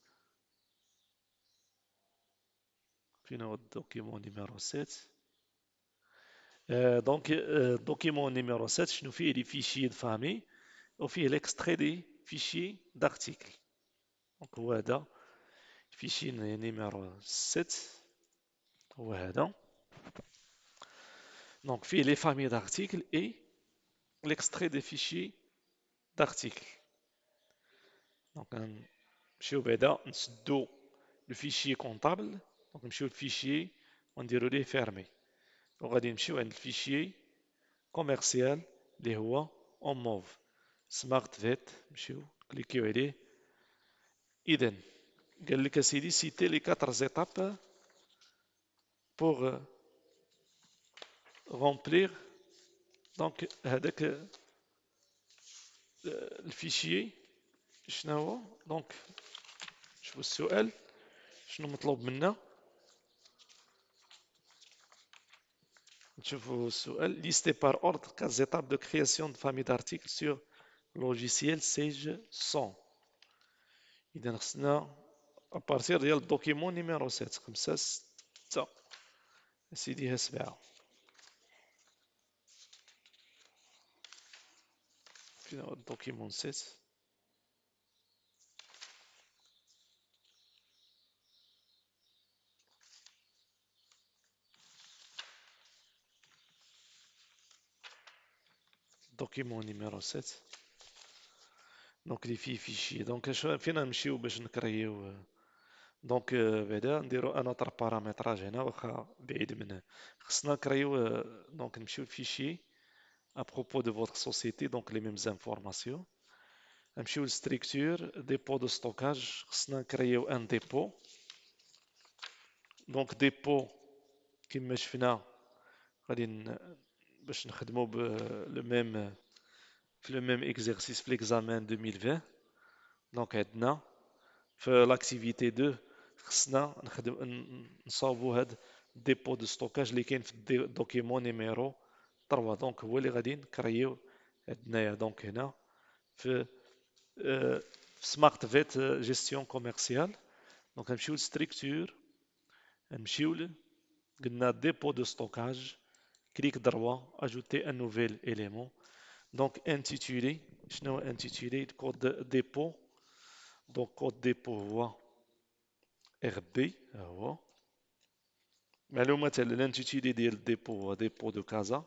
Puis, le document numéro 7. Donc, document numéro 7, je nous fais les fichiers de famille, on fait l'extrait des fichiers d'articles. Donc, voilà, fichier numéro 7, voilà. Donc, fait les familles d'articles et l'extrait des fichiers d'articles. Donc, نمشيو بعدا نسدو le fichier comptable. Donc, نمشيو الفيشيي ونديرو ليه fermé. وغادي نمشيو عند الفيشيي كوميرسيال اللي هو اون موف سمارت فيت. نمشيو كليكيو عليه. اذا قال لك اسيدي سيتي لي 4 زيتاب بوغ رومبليغ دونك هذاك الفيشيي. شنو هو دونك شوفوا السؤال شنو مطلوب منا. نشوفوا السؤال listez par ordre 4 étapes de création de famille d'articles sur logiciel Sage 100. إذا خصنا أبارتير ديال الدوكيمون نيميرو 7 5 6 سيدي ها 7. فين هو الدوكيمون 7؟ دوكيمون نيميرو 7 دونك لي فيه فيشي. دونك فين نمشيو باش نكريو دونك بعدا نديرو ان اوتر بارامتراج هنا واخا بعيد منه. خصنا نكريو دونك نمشيو للفيشي à propos de votre société, donc les mêmes informations. نمشيو للستركتور ديبو دو ستوكاج. خصنا نكريو ان ديبو. دونك ديبو كما شفنا غادي باش نخدمو لو ميم في لو ميم اكزرسيس في ليكزامان 2020. دونك عندنا في لاكتيفيتي 2 خصنا نصاوبو هاد ديبو دو ستوكاج اللي كاين في الدوكيمون نيميرو 3. دونك هو اللي غادي نكريو عندنايا دونك هنا في سمارت فيت جيستيون كوميرسيال. دونك نمشيو للستركتور نمشيو قلنا ديبو دو ستوكاج كليك دروا اجوتي ان نوفيل اليمون. دونك انتيتولي شنو هو انتيتولي كود ديبو. دونك كود ديبو هو ار بي ها هو. معلومات على الانتيتولي ديال الديبو هو ديبو دو كازا.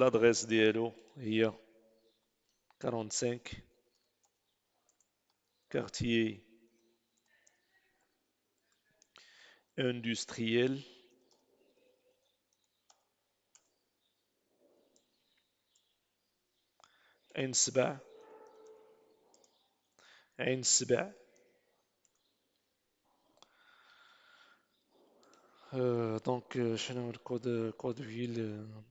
l'adresse ديالو هي 45 quartier industriel عين سبع. دونك شنو هو الكود فيل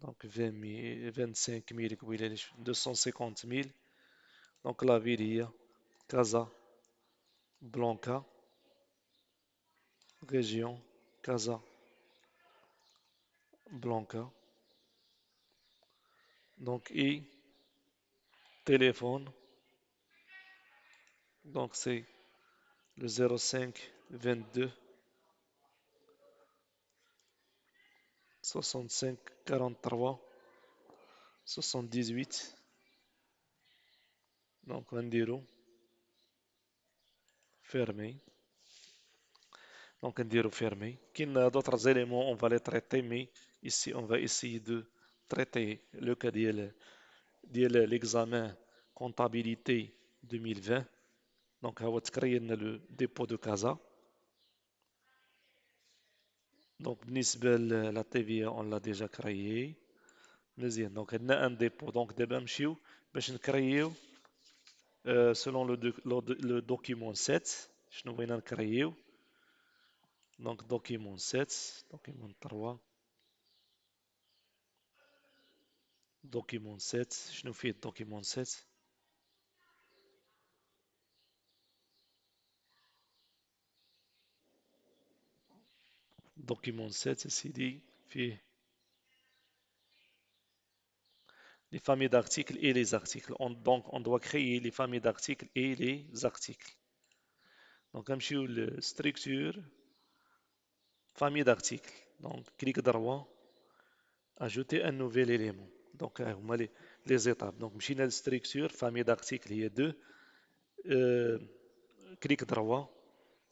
دونك 25 000 قبيله 250 000. دونك لا فيل هي كازا بلانكا. ريجيون كازا بلانكا. دونك اي téléphone donc c'est le 05 22 65 43 78. donc غنديرو fermé. Donc نديرو fermé. كاين d'autres éléments on va les traiter mais ici on va essayer de traiter le cas ديال l'examen comptabilité 2020. donc ها هو تكري لنا لو ديبو دو كازا. donc بالنسبة لا TVA on l'a déjà créé مزيان. donc عندنا ان ديبو. donc دابا نمشيو باش نكريو selon le document 7 شنو بغينا نكريو. donc document 7 document 3 document 7 شنو فيه document 7. document 7 سيدي فيه les familles d'articles et les articles. Donc on doit créer les familles d'articles et les articles. donc نمشيو للستركتور famille d'articles. donc clic droit ajouter un nouvel élément. donc هما les étapes. donc مشينا للستركتور famille d'articles هي 2. clic droit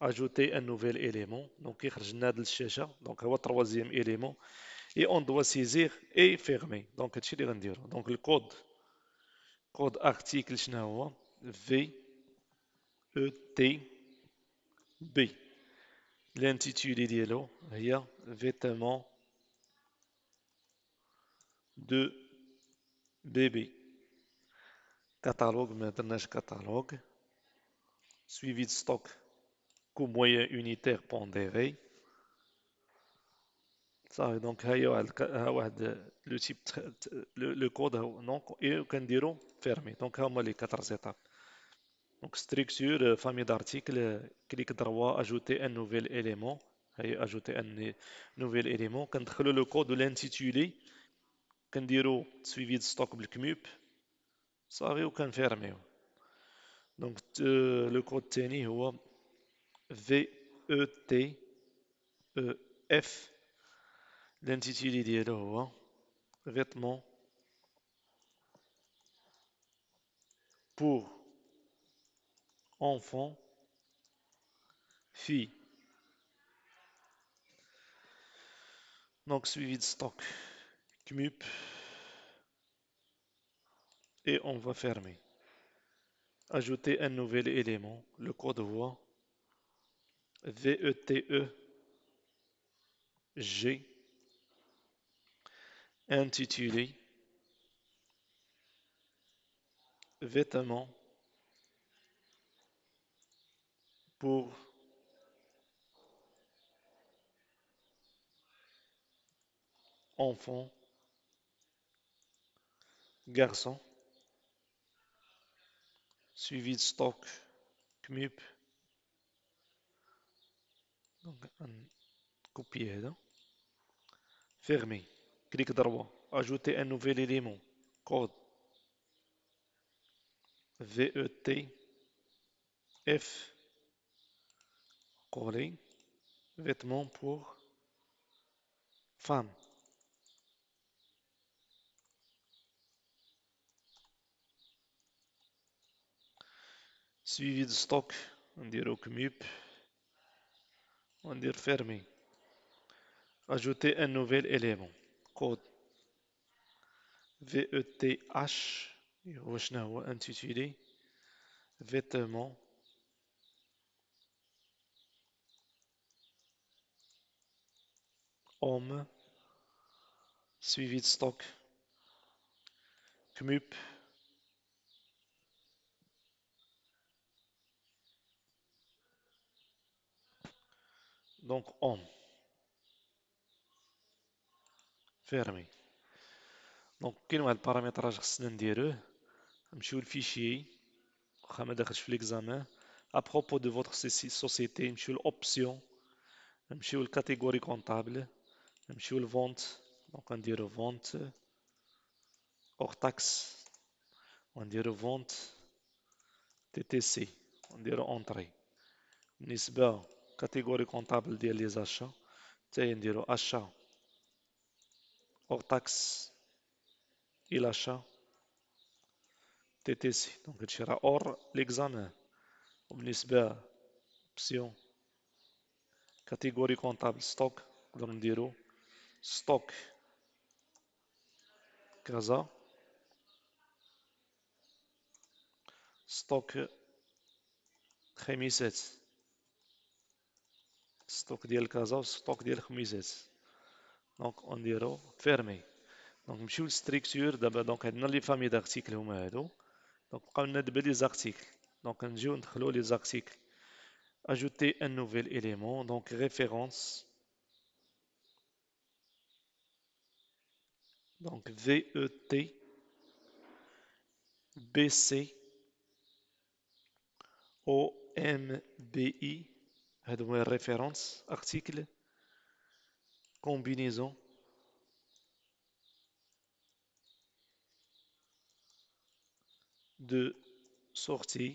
ajouter un nouvel élément. donc يخرج لنا هذه الشاشه. donc هو troisième élément et on doit saisir et fermer. Donc, هادشي اللي غنديرو. Donc, le code article شنو هو؟ V E T B. L'intitulé ديالو هي vêtements de bébé. Catalogue, ما درناش catalogue. Suivi de stock, coût moyen unitaire pondéré. صافي دونك ها هي واحد لو تيب لو كود دونك اي كنديرو فيرمي. دونك ها هما لي 4 زيتاب. دونك ستركتور فامي دارتيكل كليك دروا اجوتي ان نوفيل اليمون. هي اجوتي ان نوفيل اليمون كندخلو لو كود والانتيتولي كنديرو سويفي دو ستوك بالكموب صافي وكنفيرميو. دونك لو كود الثاني هو في او تي او اف. الانتيتولي ديالو هو vêtements pour enfants filles. Donc suivi de stock CMUP et on va fermer. Ajouter un nouvel élément, le code voix VETE G intitulé vêtements pour enfants garçons suivi de stock CMUP. Donc copier là. Fermer. Clic droit. Ajouter un nouvel élément. Code VET F coller. Vêtements pour femmes. Suivi de stock. On dirait CMUP. On dirait fermer. Ajouter un nouvel élément. Code VETH. وشنو هو intitulé vêtements hommes suivi de stock CMUP. Donc homme fermé. Donc كاين واحد البارامتراج خصنا نديروه. نمشيو للفيشي واخا ما داخلش في ليكزامان. ابروبو دو فوتر سوسيتي نمشيو لأوبسيون نمشيو للكاتيجوري كونطابل نمشيو لفونت. دونك غنديرو فونت اور تاكس ونديرو فونت تي تي سي ونديرو اونطري. بالنسبة كاتيجوري كونطابل ديال لي زاشا حتى هي نديرو اشا اور تاكس et l'achat TTC. Donc هادشي راه اور ليكزامان. وبالنسبة اوبسيون كاتيجوري كونطابل ستوك نقدرو نديرو ستوك كذا ستوك خميسات ستوك ديال كذا وستوك ديال خميسات. دونك نديرو فيرمي. دونك نمشيو للستركتور دابا. دونك عندنا لي فامي دارتيكل هما هادو. دونك بقاو لنا دابا لي زارتيكل. دونك نجيو ندخلو لي زارتيكل. Ajouter un nouvel élément, donc référence. Donc VET BC OMBI. هادو هما référence article combinaison de sortie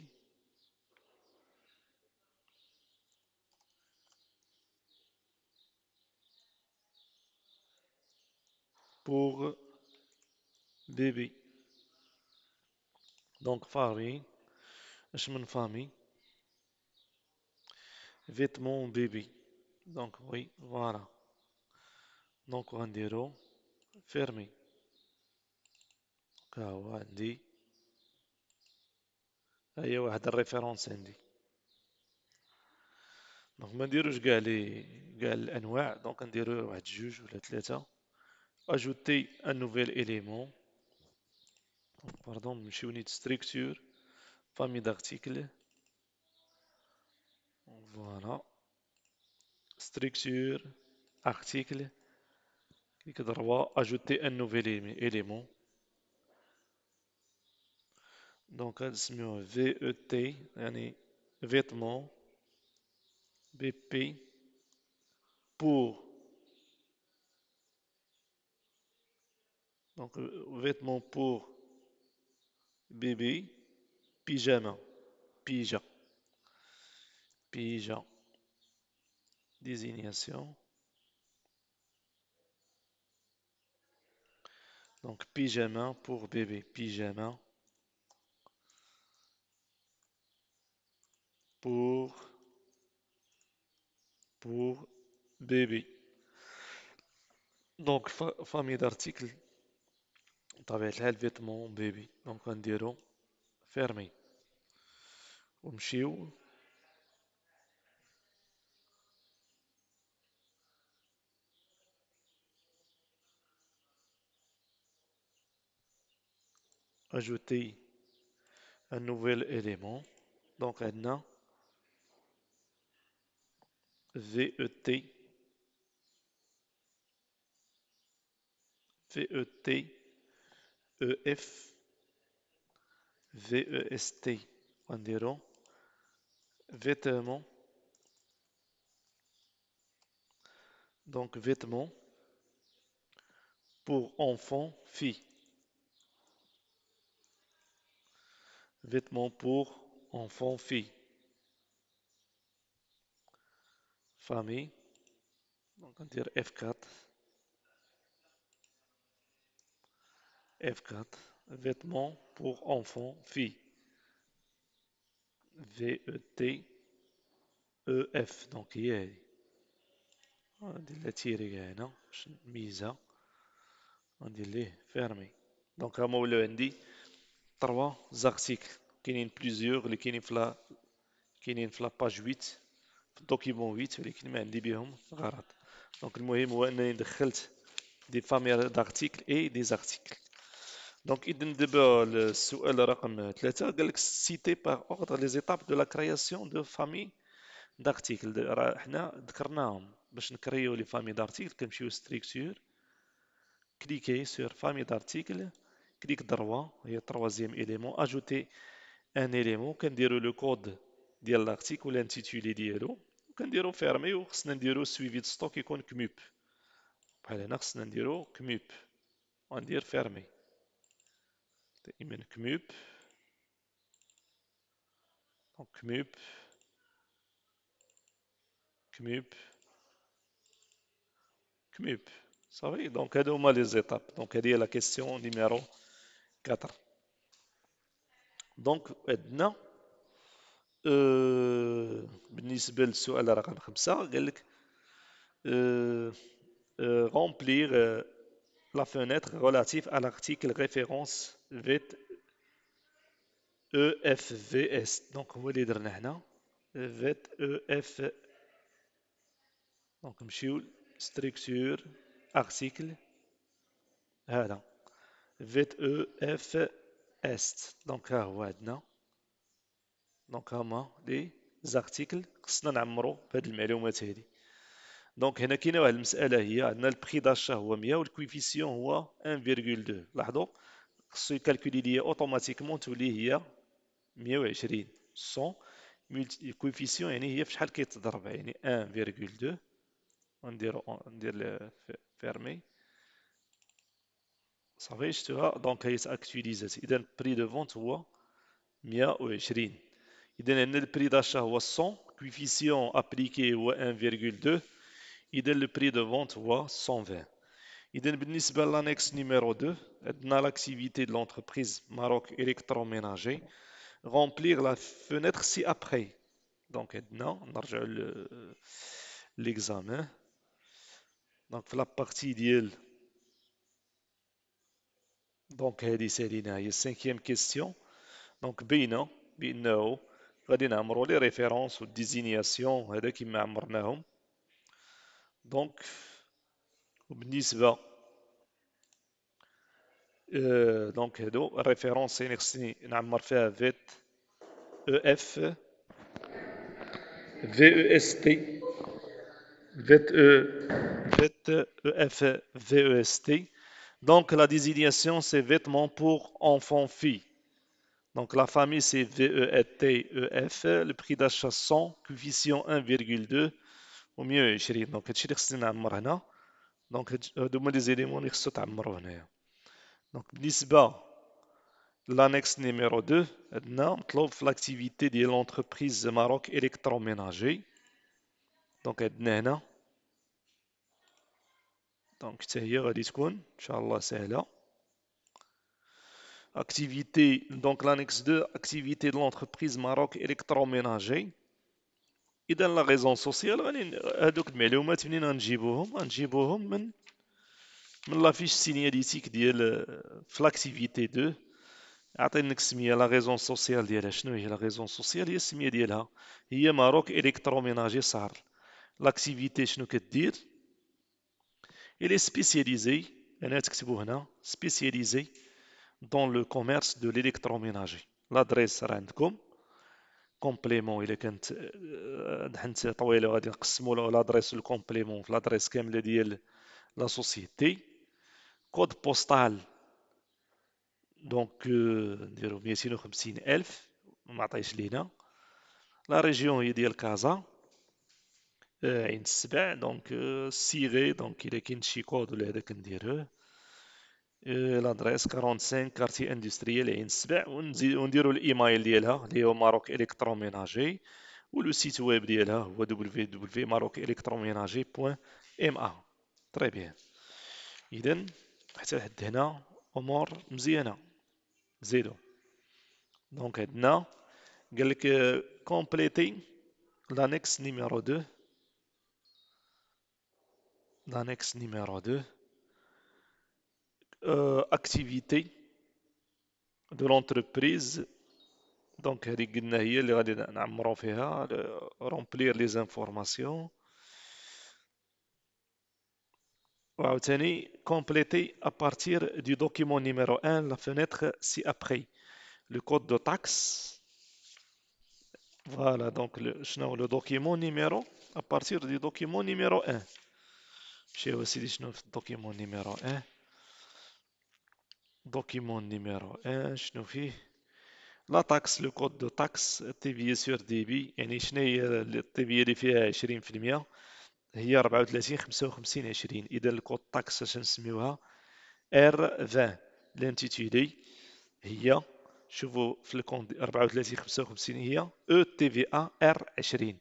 pour bébé. Donc famille اش من famille vêtements bébé. Donc oui voilà. دونك غنديرو فيرمي. ها هو عندي، ها هي واحد الريفيرونس عندي. دونك ما نديروش كاع الانواع، دونك نديرو واحد جوج ولا ثلاثة. اجوتي ان نوفيل اليمون. باردون، نمشيو نيت ستركتور، فامي دارتيكل. فوالا، structure, article, clic droit, ajouter un nouvel élément. Donc, اسمه VET, يعني vêtements, BP, pour. Donc, vêtements pour bébé, pyjama, pyja, pyja, désignation. Donc, pyjama pour bébé, pyjama pour, pour bébé. Donc, famille d'articles. بطبيعة الحال فيتمون بيبي، دونك غنديرو فيرمي ونمشيو. ajouter un nouvel élément. Donc عندنا VET, VET, EF, VEST. غنديرو vêtements. Donc vêtements pour enfants, filles. Vêtements pour enfants, filles. Famille. Donc on va dire F4. F4. Vêtements pour enfants, filles. VET, EF. Donc هي هذه. ندير لها تيري كاع هنا باش نميزها. غندير ليه فيرمي. دونك هما ولاو عندي 3 زارتيكل. كاينين بليزيور اللي كاينين في لاباج 8 في الدوكيمون 8، ولكن ما عندي بهم غرض. دونك المهم هو انني دخلت دي فامي دارتيكل اي دي زارتيكل. دونك اذا دابا السؤال رقم 3 قال لك سيتي باغ اوردر لي زيتاب دو لا كرياسيون دو فامي دارتيكل. راه حنا ذكرناهم باش نكريو لي فامي دارتيكل. كنمشيو ستركتور، كليكي سور فامي دارتيكل، كليك دروا هي تروازيام اليمون، اجوتي ان اليمون. كنديرو لو كود ديال لارتيكل ولا انتيتولي ديالو، وكنديرو فيرمي، وخصنا نديرو سويفي دو ستوك يكون كموب. بحال هنا خصنا نديرو كموب، وندير فيرمي دائما كموب. دونك كموب كموب كموب. صافي. دونك هادو هما لي زيتاب. دونك هادي هي لا كيسيون نيميرو 4. دونك عندنا بالنسبة للسؤال رقم 5 قال لك remplir la fenêtre relative à l'article référence VEFVS. دونك هو اللي درنا حنا VEF. دونك نمشيو ستركتور ارتيكل هذا VEFS. دونك ها هو عندنا. دونك هما لي زارتيكل خصنا نعمرو بهاد المعلومات هادي. دونك هنا كاينه واحد المسألة، هي عندنا البخي داشا هو 100 والكويفيسيون هو 1.2. لاحظوا خصو يكالكولي ليا اوتوماتيكمون تولي هي 120 100 الكويفيسيون، يعني هي في شحال كيتضرب، يعني 1.2. ندير فيرمي صافي شفتوها. دونك هي تاكتواليزات. اذا بري دو فونت هو 120. اذا عندنا البري داشا هو 100، كويفيسيون ابليكي هو 1.2، اذا لو بري دو فونت هو 120. إذا بالنسبة لانكس نيميرو 2 عندنا لاكتيفيتي دو لونتربريز ماروك إلكتروميناجي. remplir la fenêtre ci-après. دونك عندنا نرجعو ليكزامان. دونك في لابارتي ديال دونك هذه سالينا هي السانكيام كيستيون. دونك باينة بأنه غادي نعمرو لي ريفيرونس والديزينياسيون هذا كيما عمرناهم. دونك وبالنسبة دونك هادو الريفيرونس يعني خصني نعمر فيها فيت او اف في او اس تي فيت فيت او اف في او اس تي. Donc la désignation c'est vêtements pour enfants filles. Donc la famille c'est VETEF, le prix d'achat 100, coefficient 1,2 au mieux 20. Donc هادشي اللي خصني نعمر هنا. دونك هادو هما لي زيليمون اللي خصو تعمرو هنايا. دونك بالنسبة لانكس نيميرو 2 عندنا مطلوب في لاكتيفيتي ديال لونتربريز ماروك الكتروميناجي. دونك عندنا هنا دونك حتى هي غادي تكون ان شاء الله سهلة. Activité, donc l'annexe 2, activité de l'entreprise Maroc électroménager. إذا لا ريزون سوسيال غادي هادوك المعلومات منين غنجيبوهم من لافيش سينياليتيك ديال في لاكتيفيتي 2. عطيناك السميه لا ريزون سوسيال ديالها. شنو هي لا ريزون سوسيال؟ هي السميه ديالها هي ماروك الكتروميناجي صار. لاكتيفيتي شنو كدير؟ إلي سبيسياليزي، انا تكتبو هنا سبيسياليزي دون لو كوميرس دو ليليكتروميناجي. لادريس راه عندكم كومبليمون. الا كانت حنت طويله غادي نقسموا لادريس الكومبليمون في لادريس كامله ديال لا سوسيتي. كود بوستال دونك نديرو 250,000 ما عطايش لينا. لا ريجيون هي ديال كازا عين السبع. دونك سيغي دونك الا كاين شي كود ولا هذا كنديروه. لادريس 45 كارتي اندستريال عين السبع. ونديرو الايميل ديالها اللي هو ماروك الكتروميناجي. ولو سيت ويب ديالها هو www.maroc-electroménager.ma. تري بيان. اذا حتى لحد هنا امور مزيانه. زيدو دونك عندنا قال لك كومبليتي l'annexe numéro 2. L'annexe numéro 2. Activité de l'entreprise. دونك هذه قلنا هي اللي غادي نعمرو فيها رومبلير لي زانفورماسيون. وعاوتاني كومبليتي ابارتير دو دوكيمون نيميرو 1 لا فenêtre سي ابري لو كود دو تاكس. فوالا دونك شنو لو دوكيمون نيميرو ابارتير دو دوكيمون نيميرو 1. نمشيو اسيدي شنو في الدوكيمون نيميرو 1. دوكيمون نيميرو 1 شنو فيه؟ لا تاكس لو كود دو تاكس تي في سور دي بي. يعني شنو هي التي في اللي فيها 20%؟ هي 34 55 20. اذا الكود تاكس اش نسميوها؟ ار 20. لانتيتولي هي شوفوا في الكود 34 55 هي او تي في ا ار 20.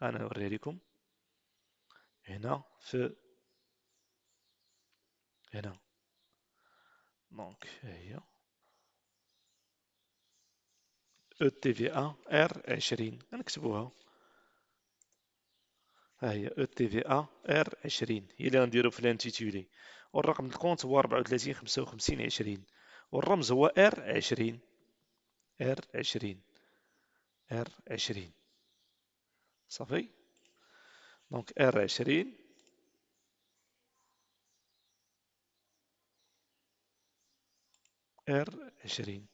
انا نوري لكم هنا في هنا. دونك هي او تي في ا ار 20 نكتبوها. ها هي او تي في ا ار 20 هي اللي غنديرو في الانتيتولي. والرقم الكونت هو 34 55 20. والرمز هو ار 20. ار 20 ار 20 صافي. دونك ار 20 ار 20.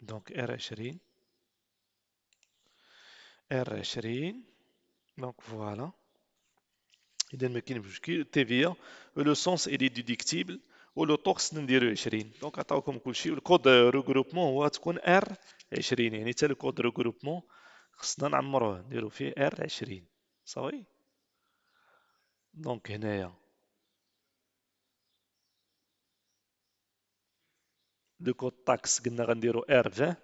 دونك ار 20 ار 20. دونك فوالا. اذا ما كاين مشكل. تي في لو سونس الي ديديكتيبل ولو طوكس نديرو 20. دونك عطاوكم كلشي. والكود ريغروبمون هو تكون ار 20. يعني حتى الكود ريغروبمون خصنا نعمروه نديرو فيه ار 20 صافي. دونك هنايا لو كود تاكس قلنا غنديرو ار 20.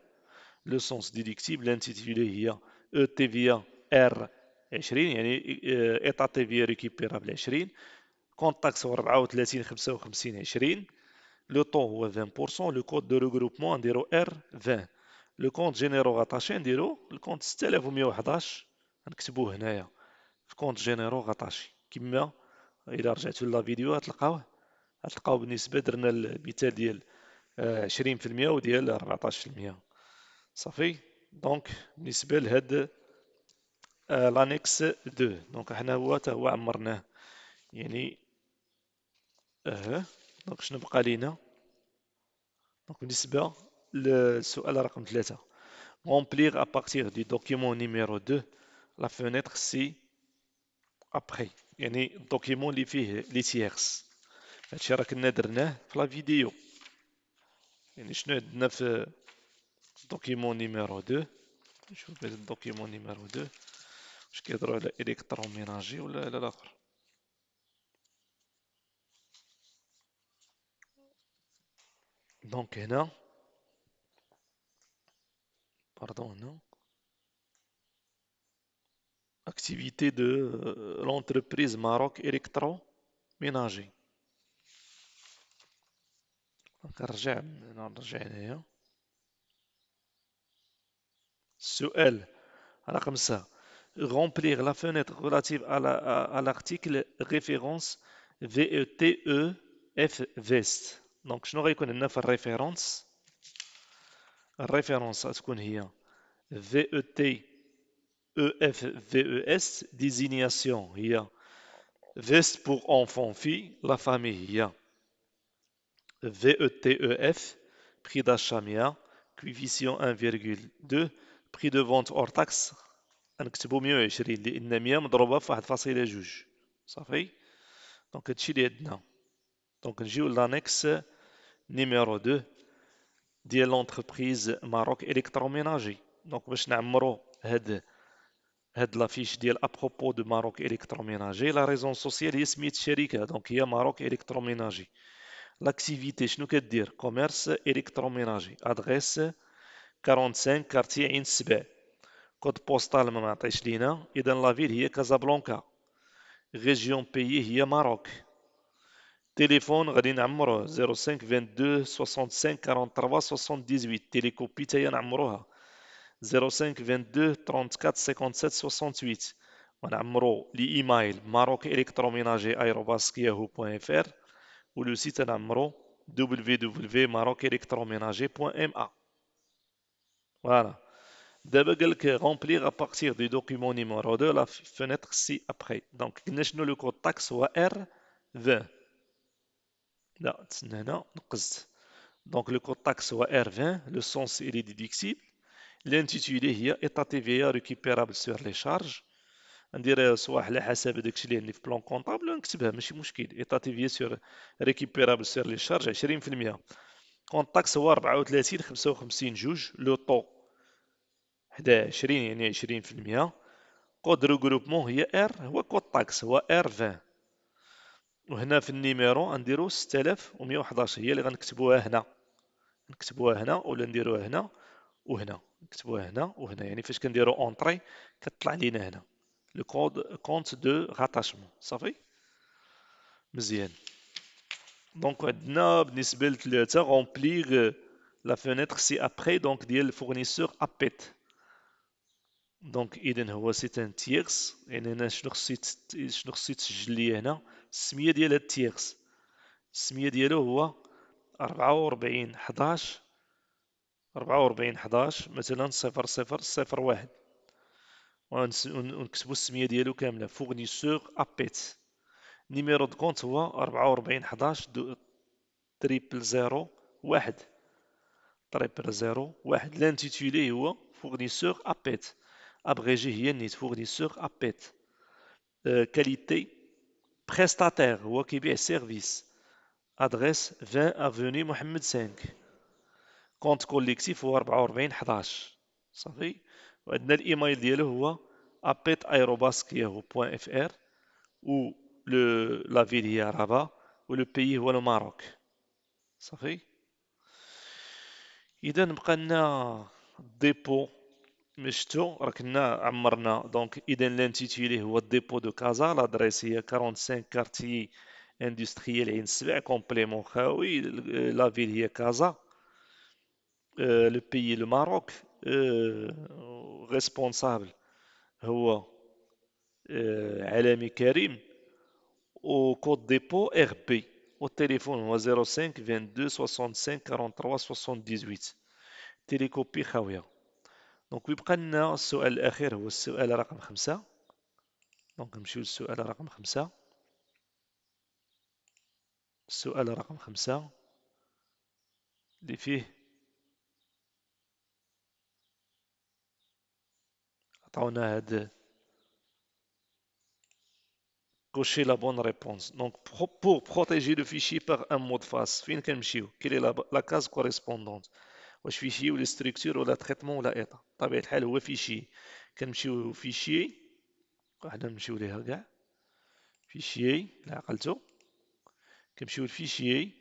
لو سونس ديديكتيبل لانتيتولي هي او تي في ار 20 يعني ايطا تي في ريكيبيرابل 20. كونتاكس هو 34 55 20. لو طون هو 20%. لو كود دو ريغروبمون نديرو ار 20. لو كونت جينيرو غاتاشي نديرو الكونت 6111 غنكتبوه هنايا في كونت جينيرو غطاشي كما إلا رجعتو لا فيديو غتلقاو بالنسبة درنا المثال ديال 20% وديال 14%. صافي. دونك بالنسبة لهاد لانيكس 2 دونك حنا هو تا هو عمرناه يعني. دونك شنو بقى لينا؟ دونك بالنسبة للسؤال رقم 3، remplir à partir du document numéro 2 la fenêtre ci-après. يعني الدوكيمون اللي فيه لي تيرس. هادشي راه كنا درناه في لا فيديو. يعني شنو عندنا في الدوكيمون نيميرو 2؟ نشوف هاد الدوكيمون نيميرو 2 واش كيهضروا على الكتروميناجي ولا على الاخر. دونك هنا باردون هنا activité de l'entreprise Maroc électroménager. نرجع هنايا. السؤال رقم 5، remplir la fenêtre relative à l'article référence VETEF Vest. دونك شنو غيكون عندنا في الريفيرونس؟ الريفيرونس غتكون هي VETEF VES désignation هي Vest pour enfant fille la famille هي VETEF prix d'achat 100 coefficient 1,2 prix de vente hors taxe غنكتبو 120 لأن 100 مضروبة في 1.2. صافي. دونك هادشي اللي عندنا. دونك نجيو لانكس نيميرو 2 ديال لونتربريز ماروك الكتروميناجي. دونك باش نعمرو هاد لافيش ديال ابروبو دو ماروك الكتروميناجي، لا ريزون سوسيال هي سميت الشركة دونك هي ماروك الكتروميناجي. لاكتيفيتي شنو كدير؟ كوميرس الكتروميناجي. ادريس 45 كارتي عين السبع. كود بوستال ما معطيش لينا، اذا لا فيل هي كازابلانكا. ريجيون بيي هي ماروك. تليفون غادي نعمروه 05 22 65 43 78. تيليكوبي تاهي نعمروها 05 22 34 57 68. ونعمرو لي ايمايل ماروك الكتروميناجي @yahoo.fr ولو سيت نعمرو www.marocelectroménager.ma. Voilà. D'abord, quelques remplir à partir du document numéro 2 la fenêtre ci-après. Donc, nous le code taxe soit R20. Là, non, donc le code taxe soit R20, le sens il est déductible. L'intitulé est état TVA récupérable sur les charges. ندير صواح على حسب داكشي اللي عندي في بلان كونطابل نكتبها ماشي مشكل. ايتا تي في سور ريكيبيرابل سور لي شارج 20%. كونت تاكس هو 34 55 جوج. لو طو 11 يعني 20%. كود روغروبمون هي ار هو كود تاكس هو ار 20. وهنا في النيميرو غنديرو 6111 هي اللي غنكتبوها هنا. نكتبوها هنا ولا نديروها هنا وهنا. نكتبوها هنا وهنا يعني فاش كنديرو اونطري كتطلع لينا هنا لو كونت دو راتاشمون. صافي مزيان. دونك عندنا بالنسبه لثلاثه رومبليغ لا فونيتر سي ابري دونك ديال الفورنيسور ابيت. دونك اذا هو سي ان تيرس يعني هنا شنو خصو يتسجل لي هنا السميه ديال هاد التيرس. السميه ديالو هو 44 11 44 11 مثلا 0001 ونكتبو السميه ديالو كامله فورنيسور ابيت. نيميرو دو كونت هو 44 11 تريبل 0 1 تريبل 0 1. لانتيتولي هو فورنيسور ابيت. ابريجي هي نيت فورنيسور ابيت. كاليتي بريستاتير هو كيبيع سيرفيس. ادريس 20 افوني محمد 5. كونت كوليكتيف هو 44 11. صافي. وعندنا الايميل ديالو هو apet@yahoo.fr و لا فيل هي رابا و لو بيي هو الماروك. صافي. اذا بقى لنا ديبو مشتو راه كنا عمرنا. دونك اذا لانتيتولي هو ديبو دو كازا. لادريس هي 45 كارتي اندستريال عين السبع كومبليمون خاوي. لا فيل هي كازا. لو بيي الماروك. ريسبونسابل هو علامي كريم. Au code dépôt RB. Au téléphone هو 05 22 65 43 78. تيليكوبي خاوية. دونك ويبقى لنا السؤال الأخير هو السؤال رقم 5. دونك نمشيو للسؤال رقم 5. السؤال رقم 5 اللي فيه عطاونا هاد cocher la bonne réponse. Donc, pour protéger le fichier par un mot de passe, فين كنمشيو؟ quelle est la case correspondante؟ واش فيشي ولا ستركتور ولا تريتمون ولا ايطا؟ بطبيعة الحال هو فيشي. كنمشيو فيشي، وحنا نمشيو ليها كاع. فيشي، لا عقلتو. كنمشيو لفيشي،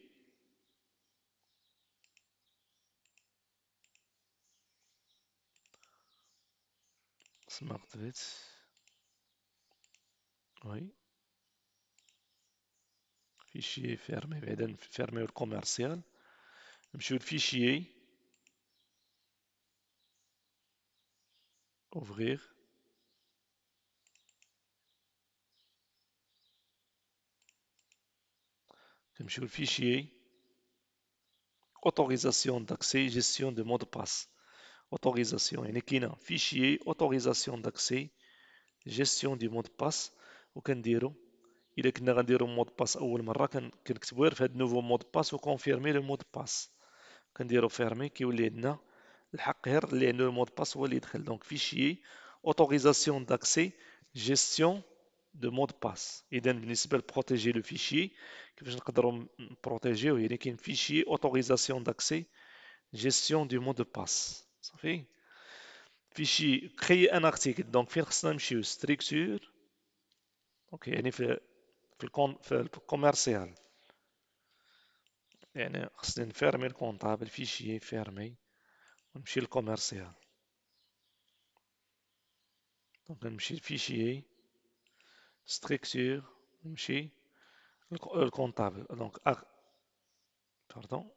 سمارت فيت، وي. فيشي فيرمي، بعدا فيرميو الكوميرسيال. نمشيو لفيشي، اوفغيغ. كنمشيو لفيشي، autorisation d'accès, gestion de mot de passe. Autorisation يعني كاينه فيشي autorisation d'accès gestion du mot de passe. وكنديرو الا كنا غنديرو مود باس اول مره كنكتبو غير في هاد نوفو مود باس وكونفيرمي لو مود باس. كنديرو فيرمي كيولي عندنا الحق غير اللي عنده المود باس هو اللي يدخل. دونك فيشي اوتوريزاسيون داكسي جيستيون دو مود باس. اذا بالنسبه لبروتيجي لو فيشي كيفاش نقدروا نبروتيجيوه؟ يعني كاين فيشي اوتوريزاسيون داكسي جيستيون دو مود باس صافي. فيشي كريي ان ارتيكل. دونك فين خصنا نمشيو؟ ستركتور. اوكي يعني في الكوميرسيال، يعني خصني نفيرمي الكونطابل فيشي فيرمي ونمشي للكوميرسيال. دونك نمشي لفيشي ستركتور نمشي الكونطابل. دونك باردون.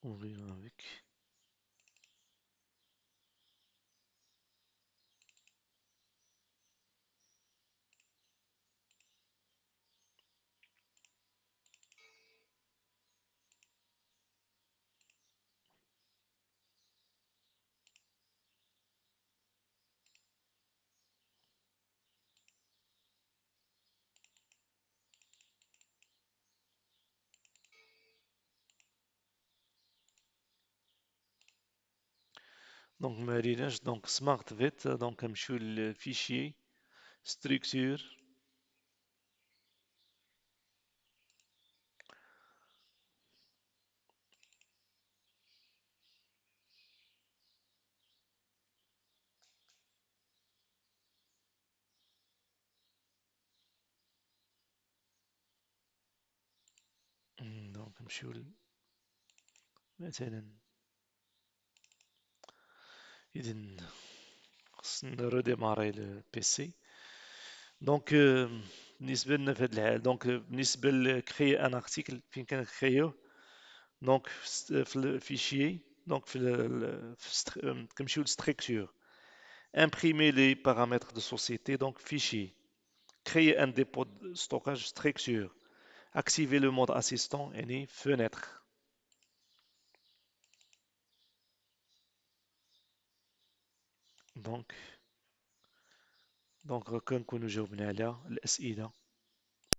ouvrir avec. دونك ما ريناش. دونك سمارت فيت. دونك نمشيو للفيشي ستركتور. دونك نمشيو مثلا، اذا خصنا ريديماري البيسي. دونك بالنسبه لنا في هذا الحال، دونك بالنسبه لكريي ان ارتيكل فين كنكريوه؟ دونك في الفيشي، دونك كنمشيو للستركتور. imprimer les paramètres de société, donc fichier, créer un dépôt de stockage structure, activer le mode assistant et fenêtre. Donc كنكونوا جاوبنا على الأسئلة